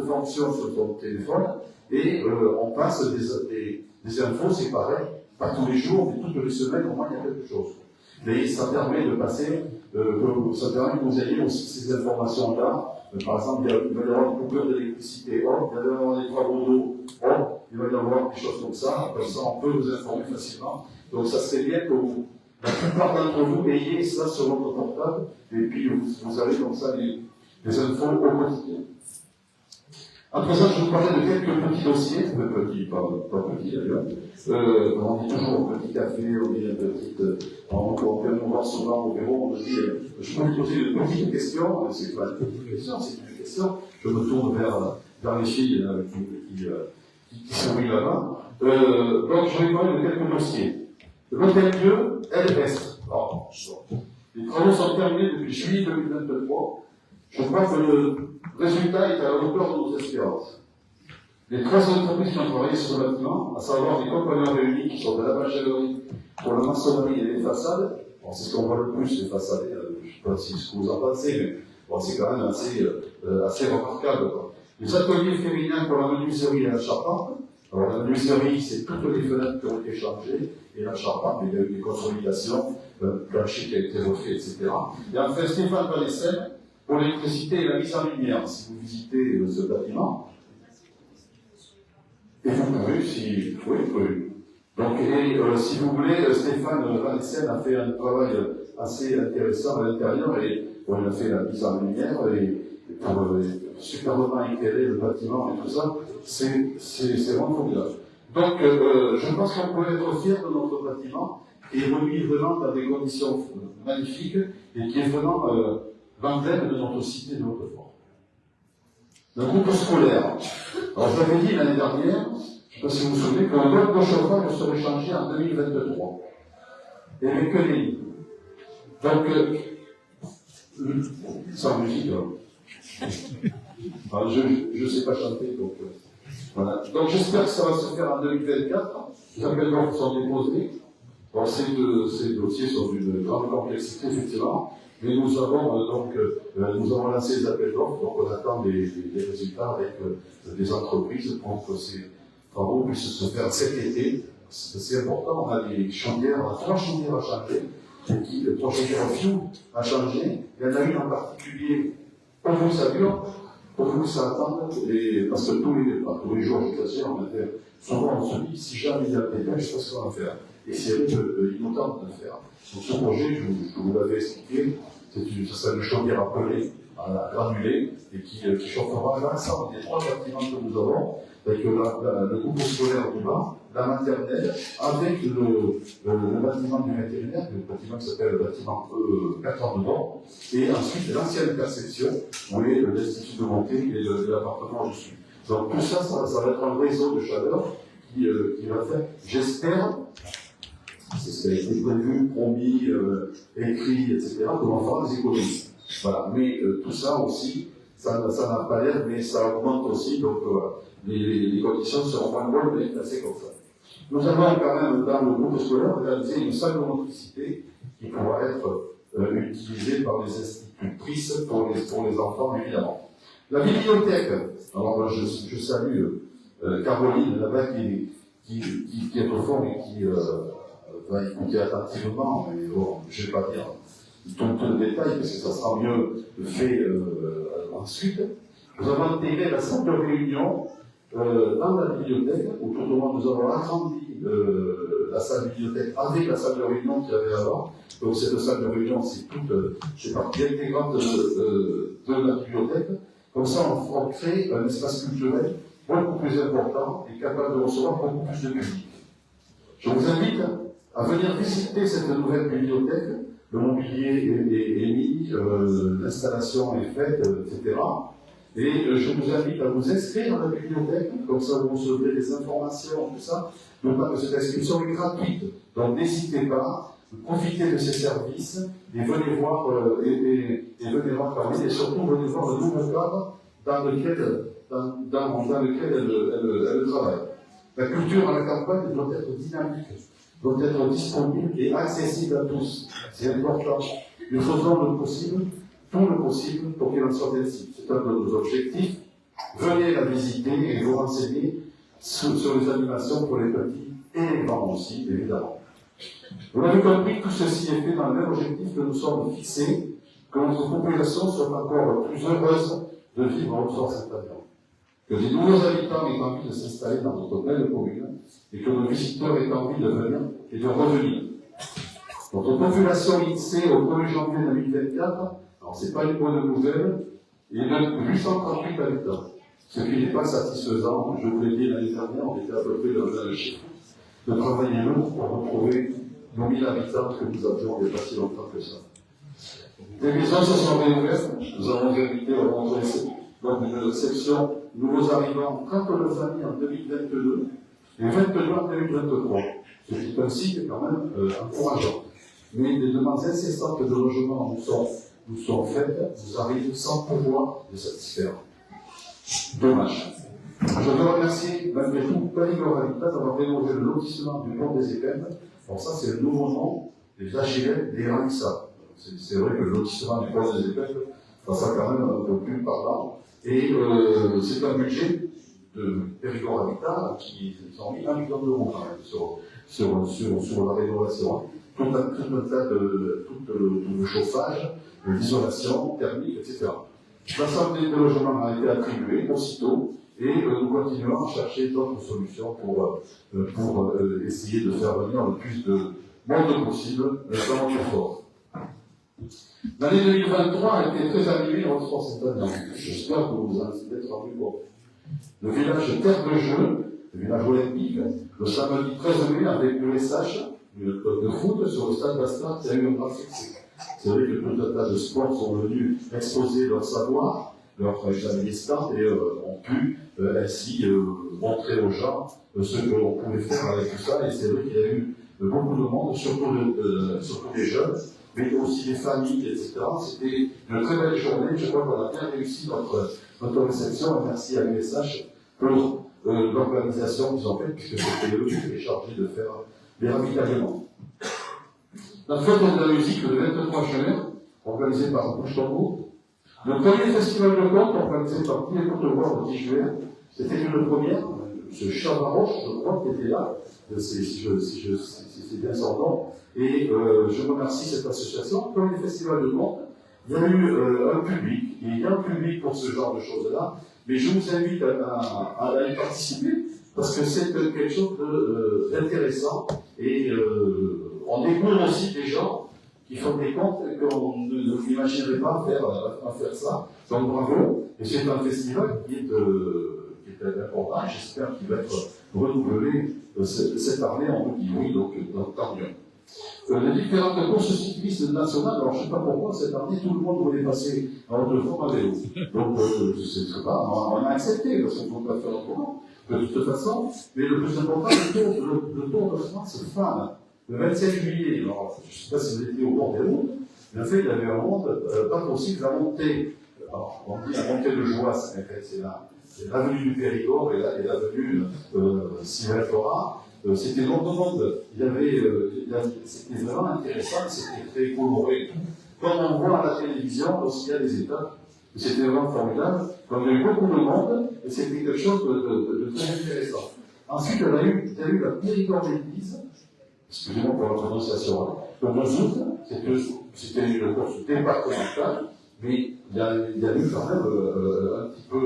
fonction sur son téléphone et on passe des infos séparées, pas tous les jours, mais toutes les semaines, au moins, il y a quelque chose. Et ça permet de passer, ça permet que vous ayez aussi ces informations-là. Par exemple, il va y avoir une coupure d'électricité, il va y avoir des travaux d'eau, il va y avoir des choses comme ça on peut vous informer facilement. Donc ça serait bien que la plupart d'entre vous ayez ça sur votre portable, et puis vous avez comme ça les infos au quotidien. Après ça, je vous parlais de quelques petits dossiers, petits, pas petits d'ailleurs. On dit toujours petit café, on dit on vient nous voir souvent au bureau, on dit je peux vous poser une petite question, c'est pas une petite question, c'est une question, je me tourne vers dans les filles qui sourit là-bas. Donc, je vais parler de quelques dossiers. L'hôtel Dieu, LS. Alors, les travaux sont terminés depuis juillet 2023. Je crois que le résultat est à la hauteur de nos espérances. Les 3 entreprises qui ont travaillé sur ce bâtiment, à savoir les compagnons réunis qui sont de la machinerie pour la maçonnerie et les façades, bon, c'est ce qu'on voit le plus, les façades, je ne sais pas ce que vous en pensez, mais bon, c'est quand même assez remarquable, quoi. Les ateliers féminins pour la menuiserie et la charpente. Alors la menuiserie, c'est toutes les fenêtres qui ont été changées, et la charpente, il y a eu des consolidations, le plancher qui a été refait, etc. Et enfin, Stéphane Valessène, pour l'électricité et la mise en lumière. Si vous visitez ce bâtiment, et vous pouvez, si donc, si vous voulez, Stéphane Valessène a fait un travail assez intéressant à l'intérieur, et bon, il a fait la mise en lumière, et pour superbement éclairer le bâtiment et tout ça, c'est vraiment formidable. Donc, je pense qu'on peut être fier de notre bâtiment, qui est remis vraiment dans des conditions magnifiques, et qui est vraiment l'emblème de notre cité de Hautefort. Le groupe scolaire. Alors, je l'avais dit l'année dernière, je ne sais pas si vous vous souvenez, qu'un bloc de chauffage serait changé en 2023. Il n'y avait que les lignes. Donc, sans musique, enfin, je ne sais pas chanter, donc voilà. Donc, j'espère que ça va se faire en 2024. Les appels d'offres sont déposés. Bon, ces dossiers sont d'une grande complexité, effectivement. Mais nous avons nous avons lancé les appels d'offres, donc on attend des résultats avec des entreprises pour que ces travaux puissent se faire cet été. C'est important, on a des chaudières, on a 3 chaudières à changer, et 3 chaudières à fioul à changer. Il y en a une en particulier pour vous ça dure, pour vous ça attend, parce que tous les jours, souvent on se dit, si jamais il y a des dégâts, je sais pas ce qu'on va faire. Et c'est inutile de le faire. Donc ce projet, je vous l'avais expliqué, ça serait une chaudière appelée à la granulée et qui chauffera l'ensemble des 3 bâtiments que nous avons, avec le groupe scolaire du bas, la maternelle, avec le bâtiment du vétérinaire, le bâtiment qui s'appelle le bâtiment 4 ans de bord, et ensuite l'ancienne perception, où est l'Institut de montée et l'appartement où je suis. Donc tout ça, ça va être un réseau de chaleur qui va faire, j'espère, c'est ce qui a été prévu, promis, écrit, etc., comment faire des économies. Voilà. Mais tout ça aussi, ça n'a pas l'air, mais ça augmente aussi, donc les conditions seront moins bonnes, mais c'est comme ça. Nous avons quand même, dans le groupe scolaire, réalisé une salle de motricité qui pourra être utilisée par les institutrices pour les enfants, évidemment. La bibliothèque, alors je salue Caroline, là-bas, qui est au fond et qui va écouter attentivement, mais bon, je ne vais pas dire tout le détail, parce que ça sera mieux fait ensuite. Nous avons intégré la salle de réunion dans la bibliothèque, où tout au moins nous avons agrandi la salle de bibliothèque avec la salle de réunion qu'il y avait avant. Donc cette salle de réunion, c'est partie intégrante de la bibliothèque. Comme ça, on crée un espace culturel beaucoup plus important et capable de recevoir beaucoup plus de public. Je vous invite à venir visiter cette nouvelle bibliothèque. Le mobilier est mis, l'installation est faite, etc. Et je vous invite à vous inscrire dans la bibliothèque, comme ça vous recevrez des informations, tout ça. Donc, cette inscription est gratuite. Donc n'hésitez pas, profitez de ces services et venez voir, venez voir parmi, et surtout venez voir le nouveau cadre dans lequel elle travaille. La culture à la campagne doit être dynamique, doit être disponible et accessible à tous. C'est important. Nous faisons le possible, tout le possible pour qu'il en soit ainsi. C'est un de nos objectifs. Venez la visiter et vous renseigner sur les animations pour les petits et les grands aussi, évidemment. Vous l'avez compris, tout ceci est fait dans le même objectif que nous sommes fixés, que notre population soit encore plus heureuse de vivre au sort Saint-Aignan. Que des nouveaux habitants aient envie de s'installer dans notre belle commune et que nos visiteurs aient envie de venir et de revenir. Notre population INSEE au 1er janvier 2024, alors c'est pas une bonne nouvelle, est de 838 habitants. Ce qui n'est pas satisfaisant, je vous l'ai dit l'année dernière, on était à peu près dans le chiffre. De travailler lourd pour retrouver nos 1000 habitants que nous avions il n'y a pas si longtemps que ça. Les maisons se sont réouvertes, nous avons invité à rencontrer donc une section nouveaux arrivants, 39 familles en 2022 et 22 en 2023. Ce qui est un signe quand même encourageant. Mais des demandes incessantes de logement nous sont faites, nous arrivent sans pouvoir les satisfaire. Dommage. Je veux remercier malgré tout Périgord Habitat d'avoir rénové le lotissement du pont des Épènes. Bon, ça c'est le nouveau nom des HLM des RANISA. C'est vrai que le lotissement du pont des Épènes, ça quand même un peu plus parlant. Et c'est un budget de Périgord Habitat qui ont mis 1 million d'euros quand même sur la rénovation. Tout le chauffage, l'isolation thermique, etc. L'Assemblée de logement a été attribuée aussitôt et nous continuons à chercher d'autres solutions pour essayer de faire venir le plus de monde possible dans notre fort. L'année 2023 a été très animée en France cette année. J'espère que vous en êtes rendu compte. Le village Terre de Jeu, le village olympique, le samedi 13 mai avec le SH, le club de foot sur le stade d'Astar, qui a eu un grand succès. C'est vrai que tout un tas de sports sont venus exposer leur savoir, leur stands et ont pu ainsi montrer aux gens ce que l'on pouvait faire avec tout ça. Et c'est vrai qu'il y a eu beaucoup de monde, surtout les jeunes, mais aussi les familles, etc. C'était une très belle journée. Je crois qu'on a bien réussi notre réception. Et merci à l'USH pour l'organisation qu'ils ont faite, puisque c'était eux qui étaient chargés de faire les ravitaillements. La fête de la musique, le 23 juin, organisée par Bouche Tambour. Le premier festival de contes, organisé par Pierre Courtevoix le 10 juin, c'était une première. M. Chavaroche, je crois, qui était là, si c'est bien son nom. Et je remercie cette association. Comme les festivals de contes, il y a eu un public, et il y a un public pour ce genre de choses-là, mais je vous invite à y participer, parce que c'est quelque chose d'intéressant, et on découvre aussi des gens qui font des contes qu'on n'imaginerait pas faire ça. Donc bravo, et c'est un festival qui est important, j'espère qu'il va être renouvelé cette année, on vous dit oui, donc tant mieux. Les différentes courses cyclistes nationales, alors je ne sais pas pourquoi, cette année, tout le monde voulait passer en Haute-de-France à vélo. Donc, je ne sais pas, on a accepté, parce qu'on ne peut pas faire autrement, de toute façon. Mais le plus important, le Tour de France femmes, le 27 juillet, alors, je ne sais pas si vous étiez au bord des routes, mais en fait, il y avait un monde pas possible, la montée, alors, on dit la montée de Joisse, en fait, c'est l'avenue du Périgord et l'avenue Sylvestre. C'était long de monde. C'était vraiment intéressant, c'était très coloré. Comme on voit à la télévision, lorsqu'il y a des étapes, c'était vraiment formidable. Donc il y a eu beaucoup de monde, et c'était quelque chose de très intéressant. Ensuite, il y a eu la Périgord d'église, excusez-moi pour la prononciation, le 12 août, c'était une course départementale, mais il y a eu quand même un petit peu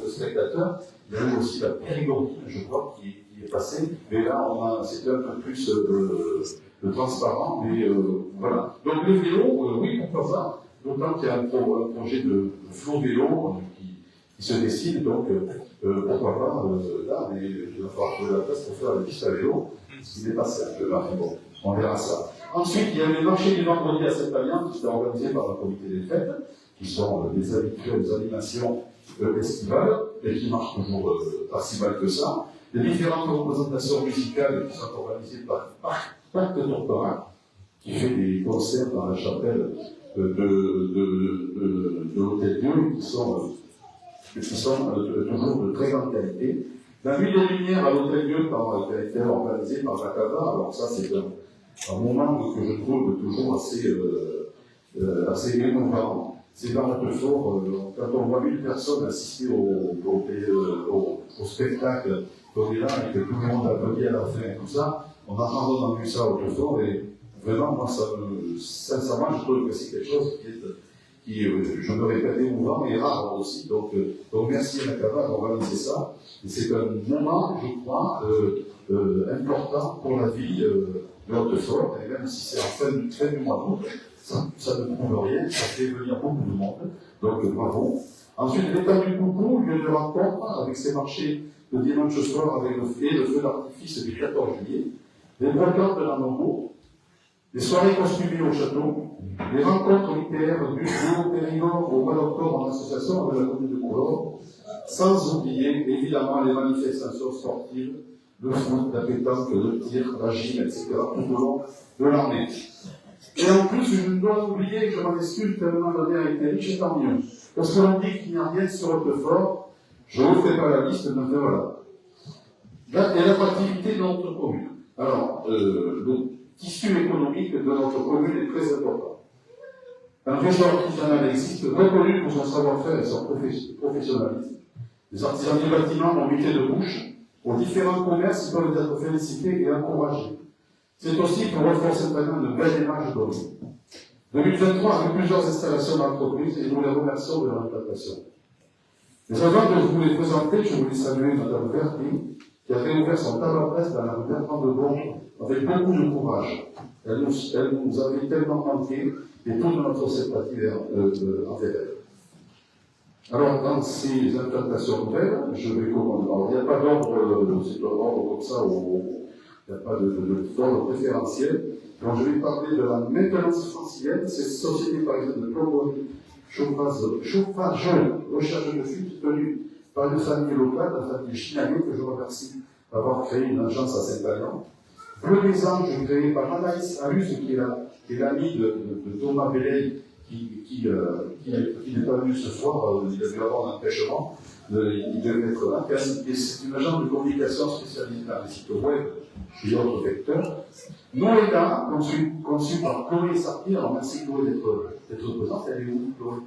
de spectateurs. Il y a eu aussi la Périgordine, je crois, qui est passée, mais là, c'était un peu plus transparent, mais voilà. Donc le vélo, oui, pourquoi pas, d'autant qu'il y a un projet de flow vélo qui se dessine, donc pourquoi pas, là, mais il va falloir trouver la place pour faire la piste à vélo, ce qui n'est pas simple, là, mais bon, on verra ça. Ensuite, il y a le marché du vendredi à Saint-Pavillon, qui était organisé par le comité des fêtes, qui sont des habituelles animations estivales, et qui marchent toujours pas si mal que ça. Les différentes représentations musicales qui sont organisées par Pacte Tortora, qui fait des concerts dans la chapelle de l'Hôtel Dieu, qui sont toujours de très grande qualité. La nuit des lumières à l'Hôtel Dieu qui a été organisée par Jacaba, alors ça c'est un moment que je trouve toujours assez émouvant. C'est dans notre fort, quand on voit 1000 personnes assister au spectacle qu'on est là et que tout le monde applaudit à la fin et tout ça, on a rarement vu ça au fort et vraiment, moi, sincèrement, je trouve que c'est quelque chose qui je me répète, émouvant et rare aussi. Donc merci à Nakaba d'organiser ça. Et c'est un moment, je crois, important pour la vie de notre fort, et même si c'est en fin du mois d'août, ça ne prouve rien, ça fait venir beaucoup de monde, donc bravo. Ensuite, l'état du coucou, lieu de rencontre avec ses marchés le dimanche soir avec le feu d'artifice du 14 juillet, les brocantes de la Nambourg, les soirées costumées au château, les rencontres littéraires du Périgord au mois d'octobre en association avec la commune de Coulomb, sans oublier évidemment les manifestations sportives, le foot, la pétanque, le tir, la gym, etc. tout au long de l'année. Et en plus, je ne dois oublier, je m'en excuse, tellement donné a été riche, et tant mieux. Parce que l'on dit qu'il n'y a rien sur Hautefort, je ne vous fais pas la liste, mais voilà. Là, et l'attractivité de notre commune. Alors, le tissu économique de notre commune est très important. Un réseau artisanal existe, reconnu pour son savoir-faire et son professionnalisme. Les artisans du bâtiment ont muté de bouche. Aux différents commerces, ils peuvent être félicités et encouragés. C'est aussi pour renforcer vraiment une belle image de nous. 2023 a eu plusieurs installations d'entreprise et nous les remercions de leur implantation. Mais avant de vous les présenter, je voulais saluer Mme Verdi, qui a réouvert son tabac-presse dans la rue Bertrand de Bon avec beaucoup de courage. Elle nous avait tellement manqué et toute notre sympathie envers elle. Alors, dans ces implantations nouvelles, je vais commander. Alors, il n'y a pas d'ordre, c'est un ordre comme ça, il n'y a pas d'ordre préférentiel. Donc, je vais parler de la maintenance francilienne. C'est une société, par exemple, de plomberie, chauffage, recherche de fuite tenue par une famille locale, la famille Chinaillot, que je remercie d'avoir créé une agence à Saint-Agnan. Bleu des Anges, créé par Anaïs Alus, qui est l'ami de Thomas Belley, qui n'est pas venu ce soir, il a dû avoir un empêchement, il devait être là. Et c'est une agence de communication spécialisée dans les sites web et autres vecteurs. Noéda, conçue par Chloé Sartier. Alors merci Chloé d'être présente. Elle est où, Chloé?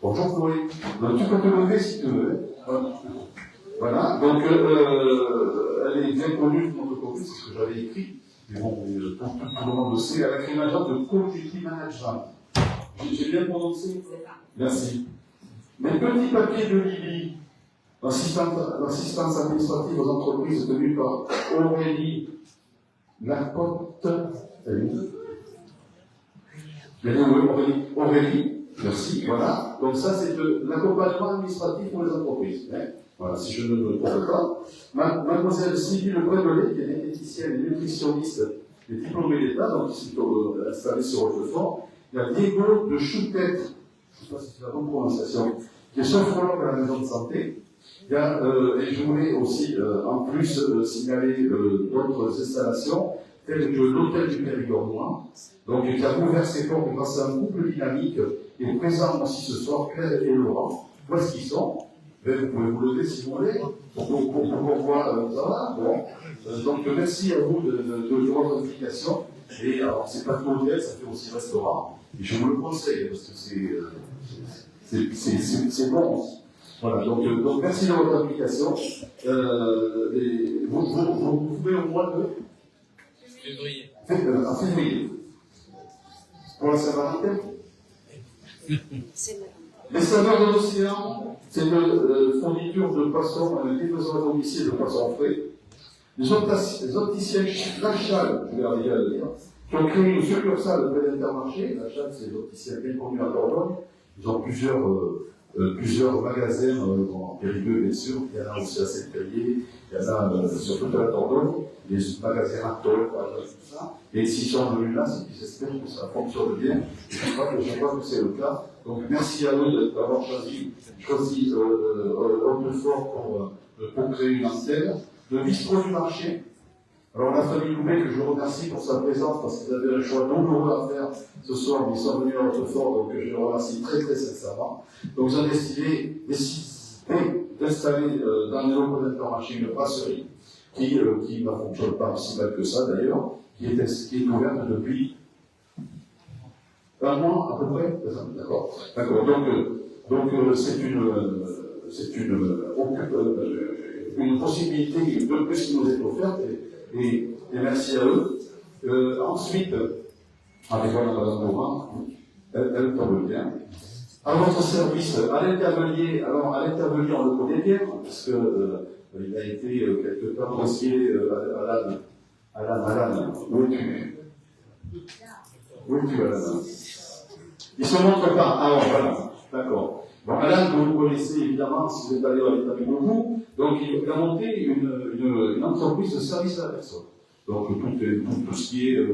Bonjour Chloé. Tu peux te lever si tu veux. Voilà, donc elle est bien connue de notre commune, c'est ce que j'avais écrit. Mais bon, tout le monde le sait, elle a créé une agence de community management. J'ai bien prononcé? Merci. Mes petits papiers de Lily, l'assistance administrative aux entreprises tenue par Aurélie Lacotte. Elle est où? Aurélie, merci, voilà. Donc ça, c'est de l'accompagnement administratif pour les entreprises. Hein. Voilà, si je ne me trompe pas. Mademoiselle Sylvie Lebrevelet, qui est diététicienne et nutritionniste et diplômée d'État, donc ici installée sur Hautefort. Il y a Diego de Choutette, je ne sais pas si c'est la bonne prononciation, qui est sophrologue à la maison de santé. Il y a, et je voulais aussi, en plus, signaler d'autres installations, telles que l'hôtel du Périgord, donc qui a ouvert ses portes grâce à un couple dynamique, et présent aussi ce soir, Claire et Laurent. Où est-ce qu'ils sont? Vous pouvez vous lever si vous voulez, pour qu'on voit ça va. Bon. Donc merci à vous de votre implication. Et alors, c'est pas que l'hôtel, ça fait aussi restaurant. Et je vous le conseille, parce que c'est bon. Voilà, donc merci de votre implication. Vous pouvez au mois de février. En février. Pour la Saint-Valentin. Les saveurs de l'océan, c'est une fourniture de poissons, une livraison à domicile de poissons frais. Les opticiens Lachal, je vais arriver à le dire, qui ont créé une succursale de l'Intermarché. Lachal, c'est des opticiens bien connus à Dordogne. Ils ont plusieurs magasins en Périgueux, bien sûr. Il y en a aussi à Saint-Pélier, il y en a sur toute la Dordogne, les magasins Artol, tout ça. Et s'ils sont venus là, c'est qu'ils espèrent que ça fonctionne bien. Je crois que c'est le cas. Donc merci à eux d'avoir choisi Hautefort pour créer une antenne. Le bistrot du marché. Alors la famille Loubet, que je remercie pour sa présence, parce qu'ils avaient un choix douloureux à faire ce soir, mais ils sont venus à Hautefort, donc je les remercie très très sincèrement. Donc ils ont décidé d'installer dans les locaux d'Intermarché une brasserie qui ne fonctionne pas aussi mal que ça d'ailleurs, qui est ouverte depuis un mois à peu près. D'accord. Donc c'est une possibilité de plus qui nous est offerte et merci à eux. Ensuite, avec Madame Morin, elle tombe bien. À votre service, Alain Cavalier, alors Alain Cavalier, on le connaît bien, parce qu'il a été quelque temps conseiller Alain. Où es-tu? Alain? Il ne se montre pas. Ah bon, voilà. D'accord. Bon, Alain, que vous connaissez évidemment si vous êtes allé à l'État de beaucoup, donc il a monté une entreprise de service à la personne. Donc tout ce qui est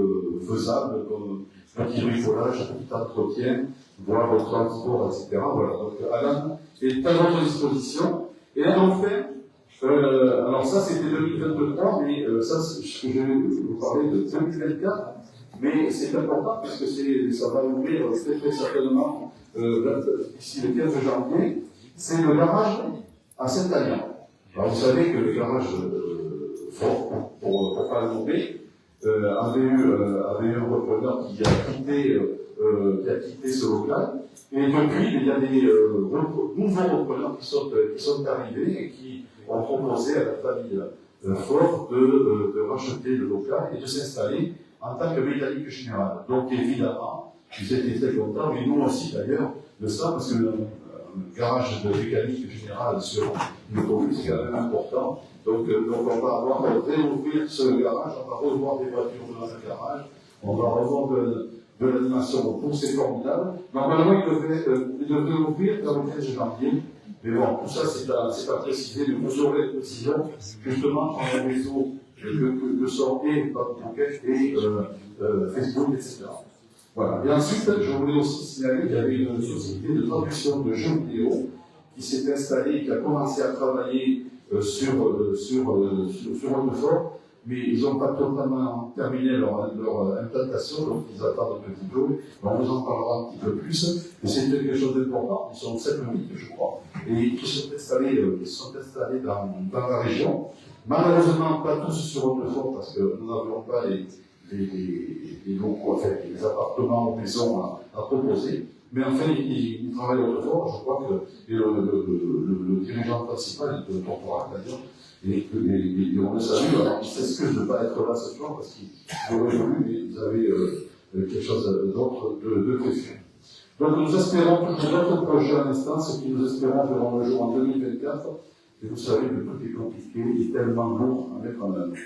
faisable, comme petit bricolage, petit entretien, voire au transport, etc. Voilà, donc Alan est à votre disposition. Et enfin, alors ça c'était 2023, mais ça, je vais vous parler de 2024, mais c'est important puisque ça va ouvrir très certainement d'ici le 15 janvier, c'est le garage à Saint-Agnan. Alors vous savez que le garage fort, pour ne pas le nommer, avait eu un repreneur qui a quitté ce local. Et depuis, il y a des nouveaux repreneurs qui sont arrivés et qui ont proposé à la famille Fort de racheter le local et de s'installer en tant que mécanique générale. Donc évidemment, ils étaient très contents, mais nous aussi d'ailleurs, de ça, parce que un garage de mécanique générale sur une commune, c'est quand même important. Donc on va avoir réouvrir ce garage, on va revoir des voitures dans le garage, on va revoir de l'animation autour, c'est formidable. Normalement, il devrait ouvrir dans le 15 janvier. Mais bon, tout ça, c'est à préciser, mais vous aurez une décision, justement, en un réseau que sont et Facebook, etc. Voilà. Et ensuite, je voulais aussi signaler qu'il y avait une société de traduction de jeux vidéo qui s'est installée et qui a commencé à travailler sur Hautefort, mais ils n'ont pas totalement terminé leur implantation, donc ils attendent un petit peu. On vous en parlera un petit peu plus, mais c'est quelque chose d'important. Ils sont 7 ou 8, je crois, et qui sont installés dans la région. Malheureusement, pas tous sur Hautefort, parce que nous n'avions pas les locaux, enfin, les appartements ou maisons à proposer. Mais enfin, ils travaillent Hautefort. Je crois que le dirigeant principal de Tortorac, d'ailleurs, et on le salue. Alors, il s'excuse de ne pas être là ce soir parce qu'il aurait voulu, mais ils avaient quelque chose d'autre de prévu. Donc, nous espérons que notre projet à l'instant, ce que nous espérons verront le jour en 2024. Et vous savez que tout est compliqué et tellement lourd à mettre en œuvre.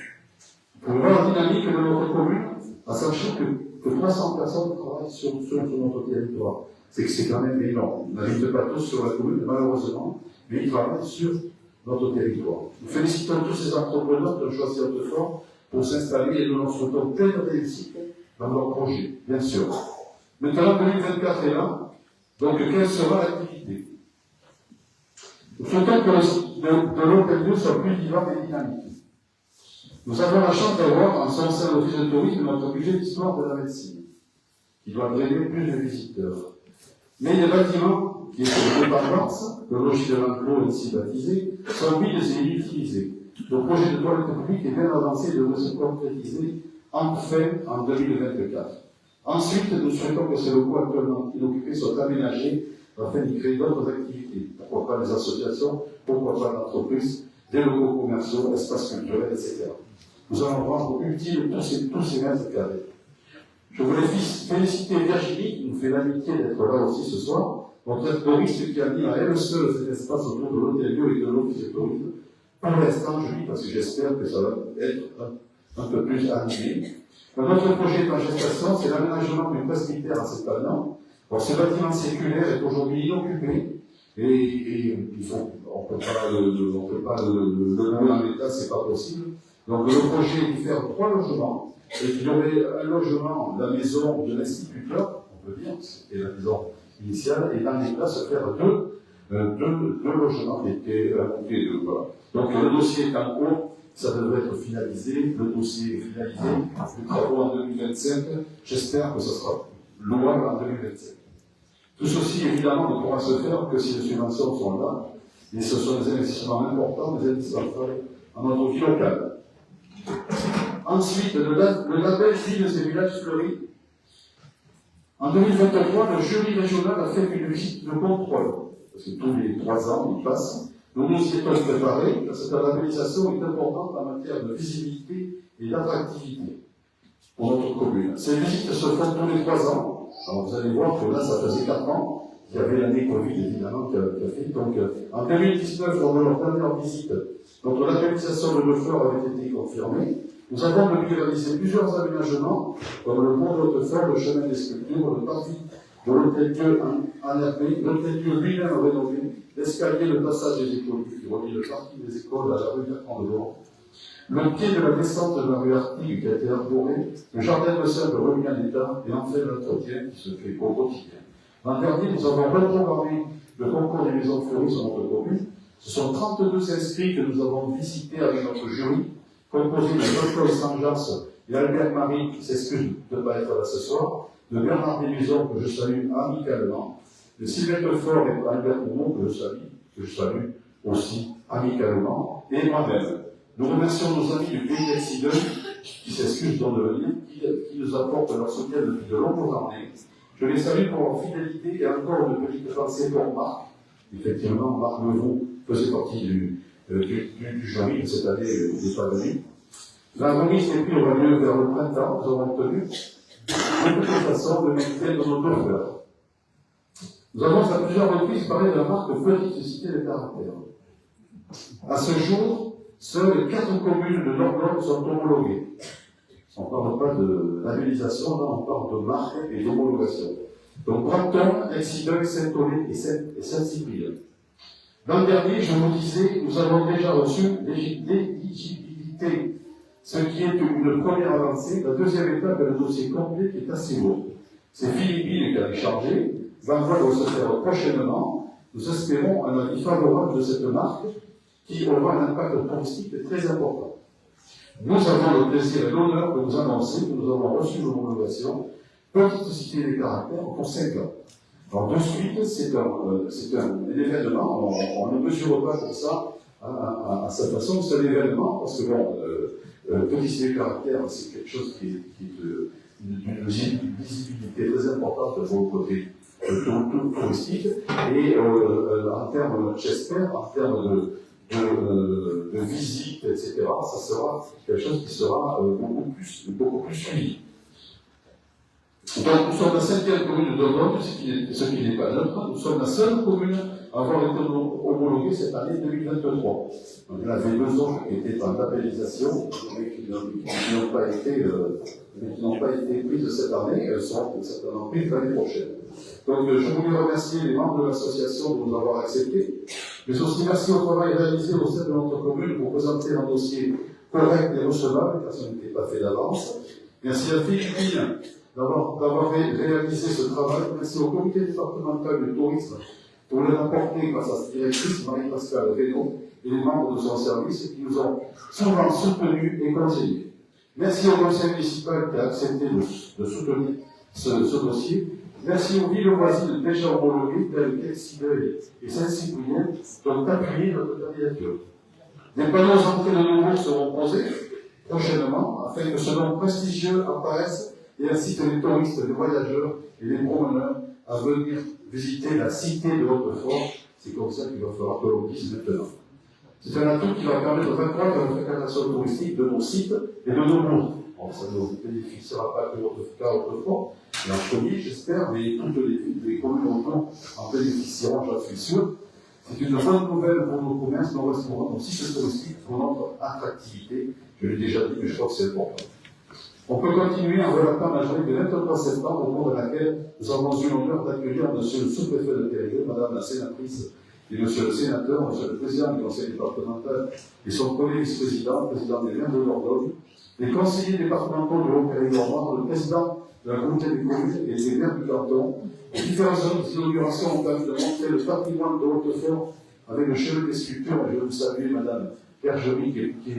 Pour voir la dynamique de notre commune, sachez que 300 personnes travaillent sur notre territoire. C'est quand même énorme. Ils n'habitent pas tous sur la commune, malheureusement, mais ils travaillent sur notre territoire. Nous félicitons tous ces entrepreneurs qui ont choisi Hautefort pour s'installer et nous leur souhaitons pleine réussite dans leur projet, bien sûr. Maintenant, 2024 est là, donc quelle sera l'activité? Nous souhaitons que l'hôtel soit plus vivant et dynamique. Nous avons la chance d'avoir en son sein l'office de tourisme notre budget d'histoire de la médecine, qui doit drainer plus de visiteurs. Mais les bâtiments, qui étaient de dépendance, le logis de l'enclos ainsi baptisé, sont vides et inutilisés. Le projet de toilette publique est bien avancé et devrait se concrétiser enfin en 2024. Ensuite, nous souhaitons que ces locaux actuellement inoccupés soient aménagés afin d'y créer d'autres activités. Pourquoi pas les associations, pourquoi pas l'entreprise, des locaux commerciaux, espaces culturels, etc. Nous allons rendre utiles tous ces mètres carrés. Je voulais féliciter Virginie, qui nous fait l'amitié d'être là aussi ce soir, notre touriste qui a mis à elle seule cet espace autour de l'hôtel-lieu et de l'office de tourisme. Pour l'instant, je dis, parce que j'espère que ça va être un peu plus animé. Notre projet est en gestation, c'est l'aménagement du presbytère à Saint-Agnan. Bon, ce bâtiment séculaire est aujourd'hui inoccupé, et on ne peut pas le louer en état, c'est pas possible. Donc le projet est de faire 3 logements, et qu'il y aurait un logement, la maison de l'instituteur, on peut dire, c'était la maison initiale, et dans l'état se faire deux logements, voilà. Donc le dossier est en cours, ça devrait être finalisé, le dossier est finalisé, les travaux en 2025, j'espère que ce sera louable en 2025. Tout ceci, évidemment, ne pourra se faire que si les subventions sont là, et ce sont des investissements importants, des indispensables à notre vie locale. Ensuite, le label Villes et Villages Fleuris. En 2023, le jury régional a fait une visite de contrôle, parce que tous les 3 ans, il passe. Nous nous y étions préparés, parce que la labellisation est importante en matière de visibilité et d'attractivité pour notre commune. Ces visites se font tous les 3 ans. Alors vous allez voir que là, ça faisait 4 ans. Il y avait l'année Covid, évidemment, qui a fait. Donc, en 2019, lors de leur première visite, notre labellisation de Hautefort avait été confirmée. Nous avons depuis réalisé plusieurs aménagements, comme le pont de Hautefort, le chemin des sculptures, le parvis de l'hôtel-dieu en hermé, l'hôtel-dieu lui-même rénové, l'escalier, le passage des écoles qui relie le parking des écoles à la rue Bertrand de Laurent, le pied de la descente de la rue Artigue qui a été arboré, le jardin de sable remis en état, et enfin l'entretien qui se fait au quotidien. L'an dernier, nous avons reprogrammé le concours des maisons fleuries sur notre commune. Ce sont 32 inscrits que nous avons visités avec notre jury, composé de Jean-Claude Sanjas et Albert Marie, qui s'excuse de ne pas être là ce soir, de Bernard Desmaisons, que je salue amicalement, de Sylvain Lefort et Albert Moumont, que je salue aussi amicalement, et moi-même. Nous remercions nos amis du Pays d'Excideux, qui s'excusent d'en devenir, qui nous apportent leur soutien depuis de longues années. Je les salue pour leur fidélité et encore une petite pensée pour Marc. Effectivement, Marc Levaux faisait partie du jury de cette année, il n'est pas venu. La remise des prix aura lieu vers le printemps. Nous avons obtenu de toute façon le maintien de nos deux fleurs. Nous avons à plusieurs reprises parlé de la marque Petite Cité de Caractère. À ce jour, seules 4 communes de Dordogne sont homologuées. On ne parle pas de labellisation, là on parle de marque et d'homologation. Donc Brantôme, Excideux, Saint-Olé et Saint-Cyprien. L'an dernier, je vous disais, nous avons déjà reçu l'éligibilité, ce qui est une première avancée. La deuxième étape est le dossier complet qui est assez lourd. C'est Philippine qui a chargé. L'envoi doit se faire prochainement. Nous espérons un avis favorable de cette marque qui aura un impact touristique très important. Nous avons le plaisir et l'honneur de vous annoncer que nous avons reçu l'homologation Petite Cité des Caractères pour 5 ans. Alors de suite, c'est un événement, on ne mesure pas pour ça à sa façon, c'est un événement, parce que bon, Petite Cité des Caractères, c'est quelque chose qui est d'une visibilité très importante pour le côté touristique, et en termes, j'espère, en termes de visite, etc., ça sera quelque chose qui sera beaucoup plus suivi. Donc nous sommes la 5e commune de Dordogne, ce qui n'est pas neutre. Nous sommes la seule commune à avoir été homologuée cette année 2023. Donc il y en avait 2 autres qui étaient en labellisation, mais qui n'ont pas été prises cette année. Elles seront certainement prises l'année prochaine. Donc je voulais remercier les membres de l'association de nous avoir acceptés, mais aussi merci au travail réalisé au sein de notre commune pour présenter un dossier correct et recevable, car ça n'était pas fait d'avance. Merci à Philippine d'avoir réalisé ce travail. Merci au comité départemental du tourisme pour les apporter grâce à sa directrice Marie-Pascale Reynaud et les membres de son service qui nous ont souvent soutenus et conseillés. Merci au conseil municipal qui a accepté de soutenir ce dossier. Merci aux villes voisines déjà homologuées telles qu'Excideux et Saint-Cyprien qui ont appuyé notre candidature. Des panneaux entrées de nouveau seront posés prochainement afin que ce nom prestigieux apparaisse et incite les touristes, les voyageurs et les promeneurs à venir visiter la cité de Hautefort. C'est comme ça qu'il va falloir que l'on dise maintenant. C'est un atout qui va permettre d'accroître la fréquentation touristique de nos sites et de nos bourgs. Bon, ça ne bénéficiera pas que Hautefort, mais en premier, j'espère, mais toutes les communes autour en bénéficieront, j'en suis sûr. C'est une bonne nouvelle pour nos commerces, nos restaurants, nos sites touristiques, pour notre attractivité. Je l'ai déjà dit, mais je crois que c'est important. On peut continuer en relatant la journée du 23 septembre, au cours de laquelle nous avons eu l'honneur d'accueillir monsieur le sous-préfet de Périgueux, madame la sénatrice et monsieur le sénateur, monsieur le président du conseil départemental et son premier vice-président, président des maires de Dordogne, les conseillers départementaux de Haut-Périgord, le président de la communauté des communes et les maires du canton. Les différentes inaugurations ont permis de montrer le patrimoine de Hautefort avec le chevet des sculptures, et je veux saluer madame Bergerie qui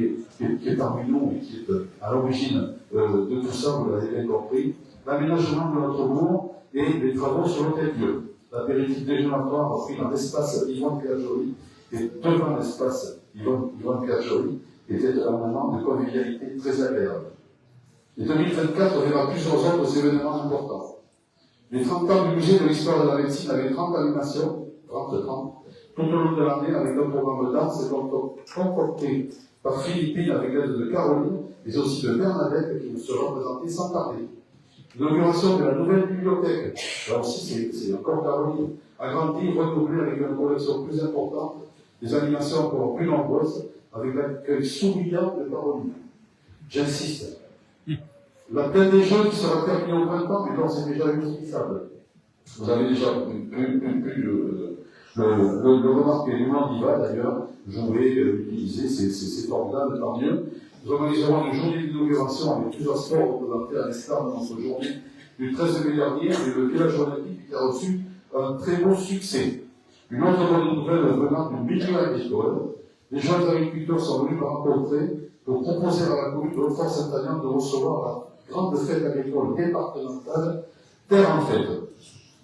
est parmi nous et qui est à l'origine de tout ça, vous l'avez bien compris, l'aménagement de notre bourg et les travaux sur l'hôtel-dieu. L'apéritif déjeunatoire repris dans l'espace Yvonne Bergerie et devant l'espace Yvonne Bergerie était un moment de convivialité très agréable. Et 2024 verra plusieurs autres événements importants. Les 30 ans du musée de l'histoire de la médecine avec 30 animations, 30, tout au long de l'année avec un programme de danse et concocté par Philippine avec l'aide de Caroline, mais aussi de Bernadette qui nous sera présentée sans tarder. L'inauguration de la nouvelle bibliothèque, là aussi c'est encore Caroline, agrandie, renouvelée avec une collection plus importante, des animations encore plus nombreuses, avec l'accueil souriant de Caroline. J'insiste. La plaine des Jeux qui sera terminée au printemps, mais non, c'est déjà utilisable. Vous avez déjà pu le remarquer, nous on y va d'ailleurs, jouer, utiliser, c'est formidable, tant mieux. Nous organiserons une journée d'inauguration avec plusieurs sports représentés à l'instar de notre journée du 13 mai dernier, et le village olympique qui a reçu un très beau succès. Une autre bonne nouvelle venant du milieu agricole, les jeunes agriculteurs sont venus me rencontrer pour proposer à la commune de Hautfort-Saint-Agnan de recevoir la grande fête agricole départementale Terre en Fête.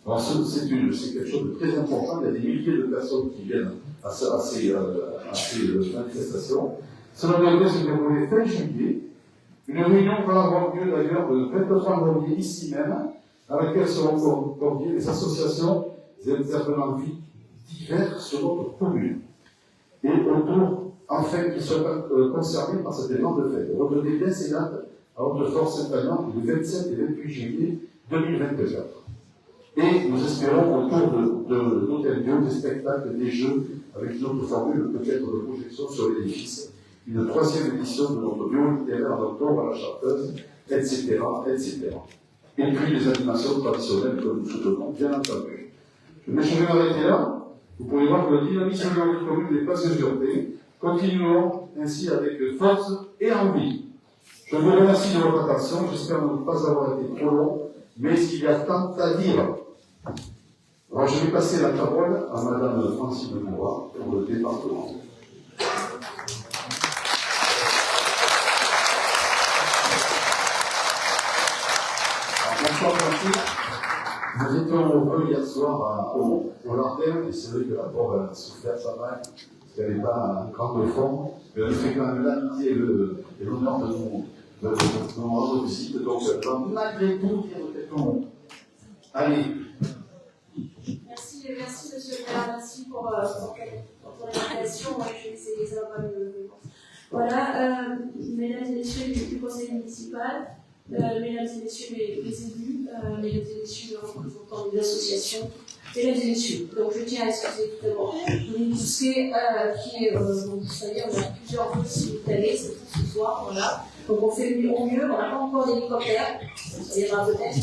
Alors c'est quelque chose de très important, il y a des milliers de personnes qui viennent à ces manifestations. Cela devrait se dérouler fin juillet. Une réunion va avoir lieu d'ailleurs le 23 janvier ici même, à laquelle seront conviées les associations et intervenants divers sur notre commune. Et autour, enfin, qui seront concernés par cet événement de fête. Retenez bien ces dates à Hautefort-Saint-Agnan le 27 et 28 juillet 2024. Et nous espérons autour de l'hôtel Dieu des spectacles, des jeux, avec une autre formule peut-être de projection sur l'édifice, une troisième édition de notre bio littéraire en octobre à la Chartreuse, etc., etc. Et puis les animations traditionnelles que nous soutenons, bien entendu. Mais je vais m'arrêter là. Vous pouvez voir que le dynamisme de notre commune n'est pas usurpé. Continuons ainsi avec force et envie. Je vous remercie de votre attention. J'espère ne pas avoir été trop long, mais il y a tant à dire. Alors je vais passer la parole à Madame Francine Moura pour le département. Bonsoir Francine. Nous étions heureux hier soir au Lanterne, et c'est vrai que la pauvre a souffert pas mal, parce qu'elle n'est pas grande forme, mais elle fait quand même l'amitié et l'honneur de nous rendre visite. Donc, malgré tout, dire quelques mots. Allez. Merci monsieur le maire, merci pour ton invitation. Moi, je vais essayer, ça va pas mieux. Voilà, mesdames et messieurs du conseil municipal, mesdames et messieurs les élus, mesdames et messieurs les représentants des associations, mesdames et messieurs. Donc je tiens à excuser tout d'abord Dominique Bousquet, qui est, vous savez, on a plusieurs voeux simultanés, c'est tout ce soir, voilà. Donc on fait mieux, on n'a pas encore d'hélicoptère, ça ira peut-être.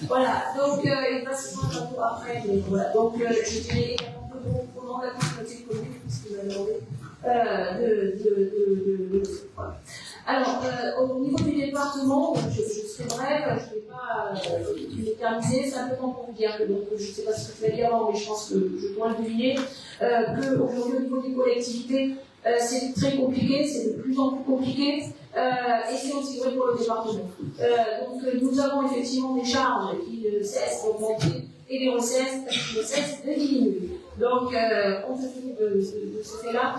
Voilà, donc il va se joindre un peu après, mais voilà. Donc je dirais au nom de la communauté commune, puisqu'il m'a demandé voilà. Alors, au niveau du département, je serai brève, je ne vais pas m'éterniser, simplement pour vous dire que, donc, je ne sais pas ce que tu vas dire avant, mais je pense que je dois le deviner, qu'aujourd'hui, au niveau des collectivités, c'est très compliqué, c'est de plus en plus compliqué, et c'est aussi vrai pour le département. Donc, nous avons effectivement des charges qui ne cessent d'augmenter et des recettes qui ne cessent de diminuer. Donc, compte tenu de ce fait-là,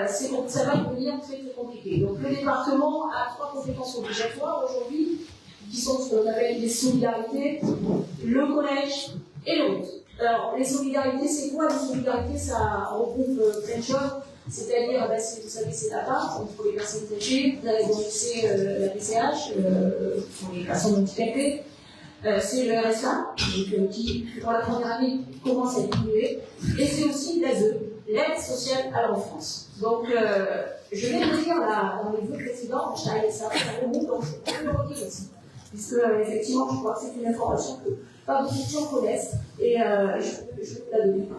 ça va devenir très très compliqué. Donc, le département a 3 compétences obligatoires aujourd'hui, qui sont ce qu'on appelle les solidarités, le collège et le route. Alors, les solidarités, c'est quoi? Les solidarités, ça regroupe plein de choses. C'est-à-dire, vous savez, c'est la part pour les personnes âgées, donc c'est la PCH pour les personnes handicapées, c'est le RSA, donc, qui, pour la première année, commence à diminuer, et c'est aussi l'aide sociale à l'enfance. Donc, je vais le dire là, dans les vœux précédents, ça remonte, donc je peux le redire aussi, puisque, effectivement, je crois que c'est une information que pas beaucoup de gens connaissent, et je vais vous la donner.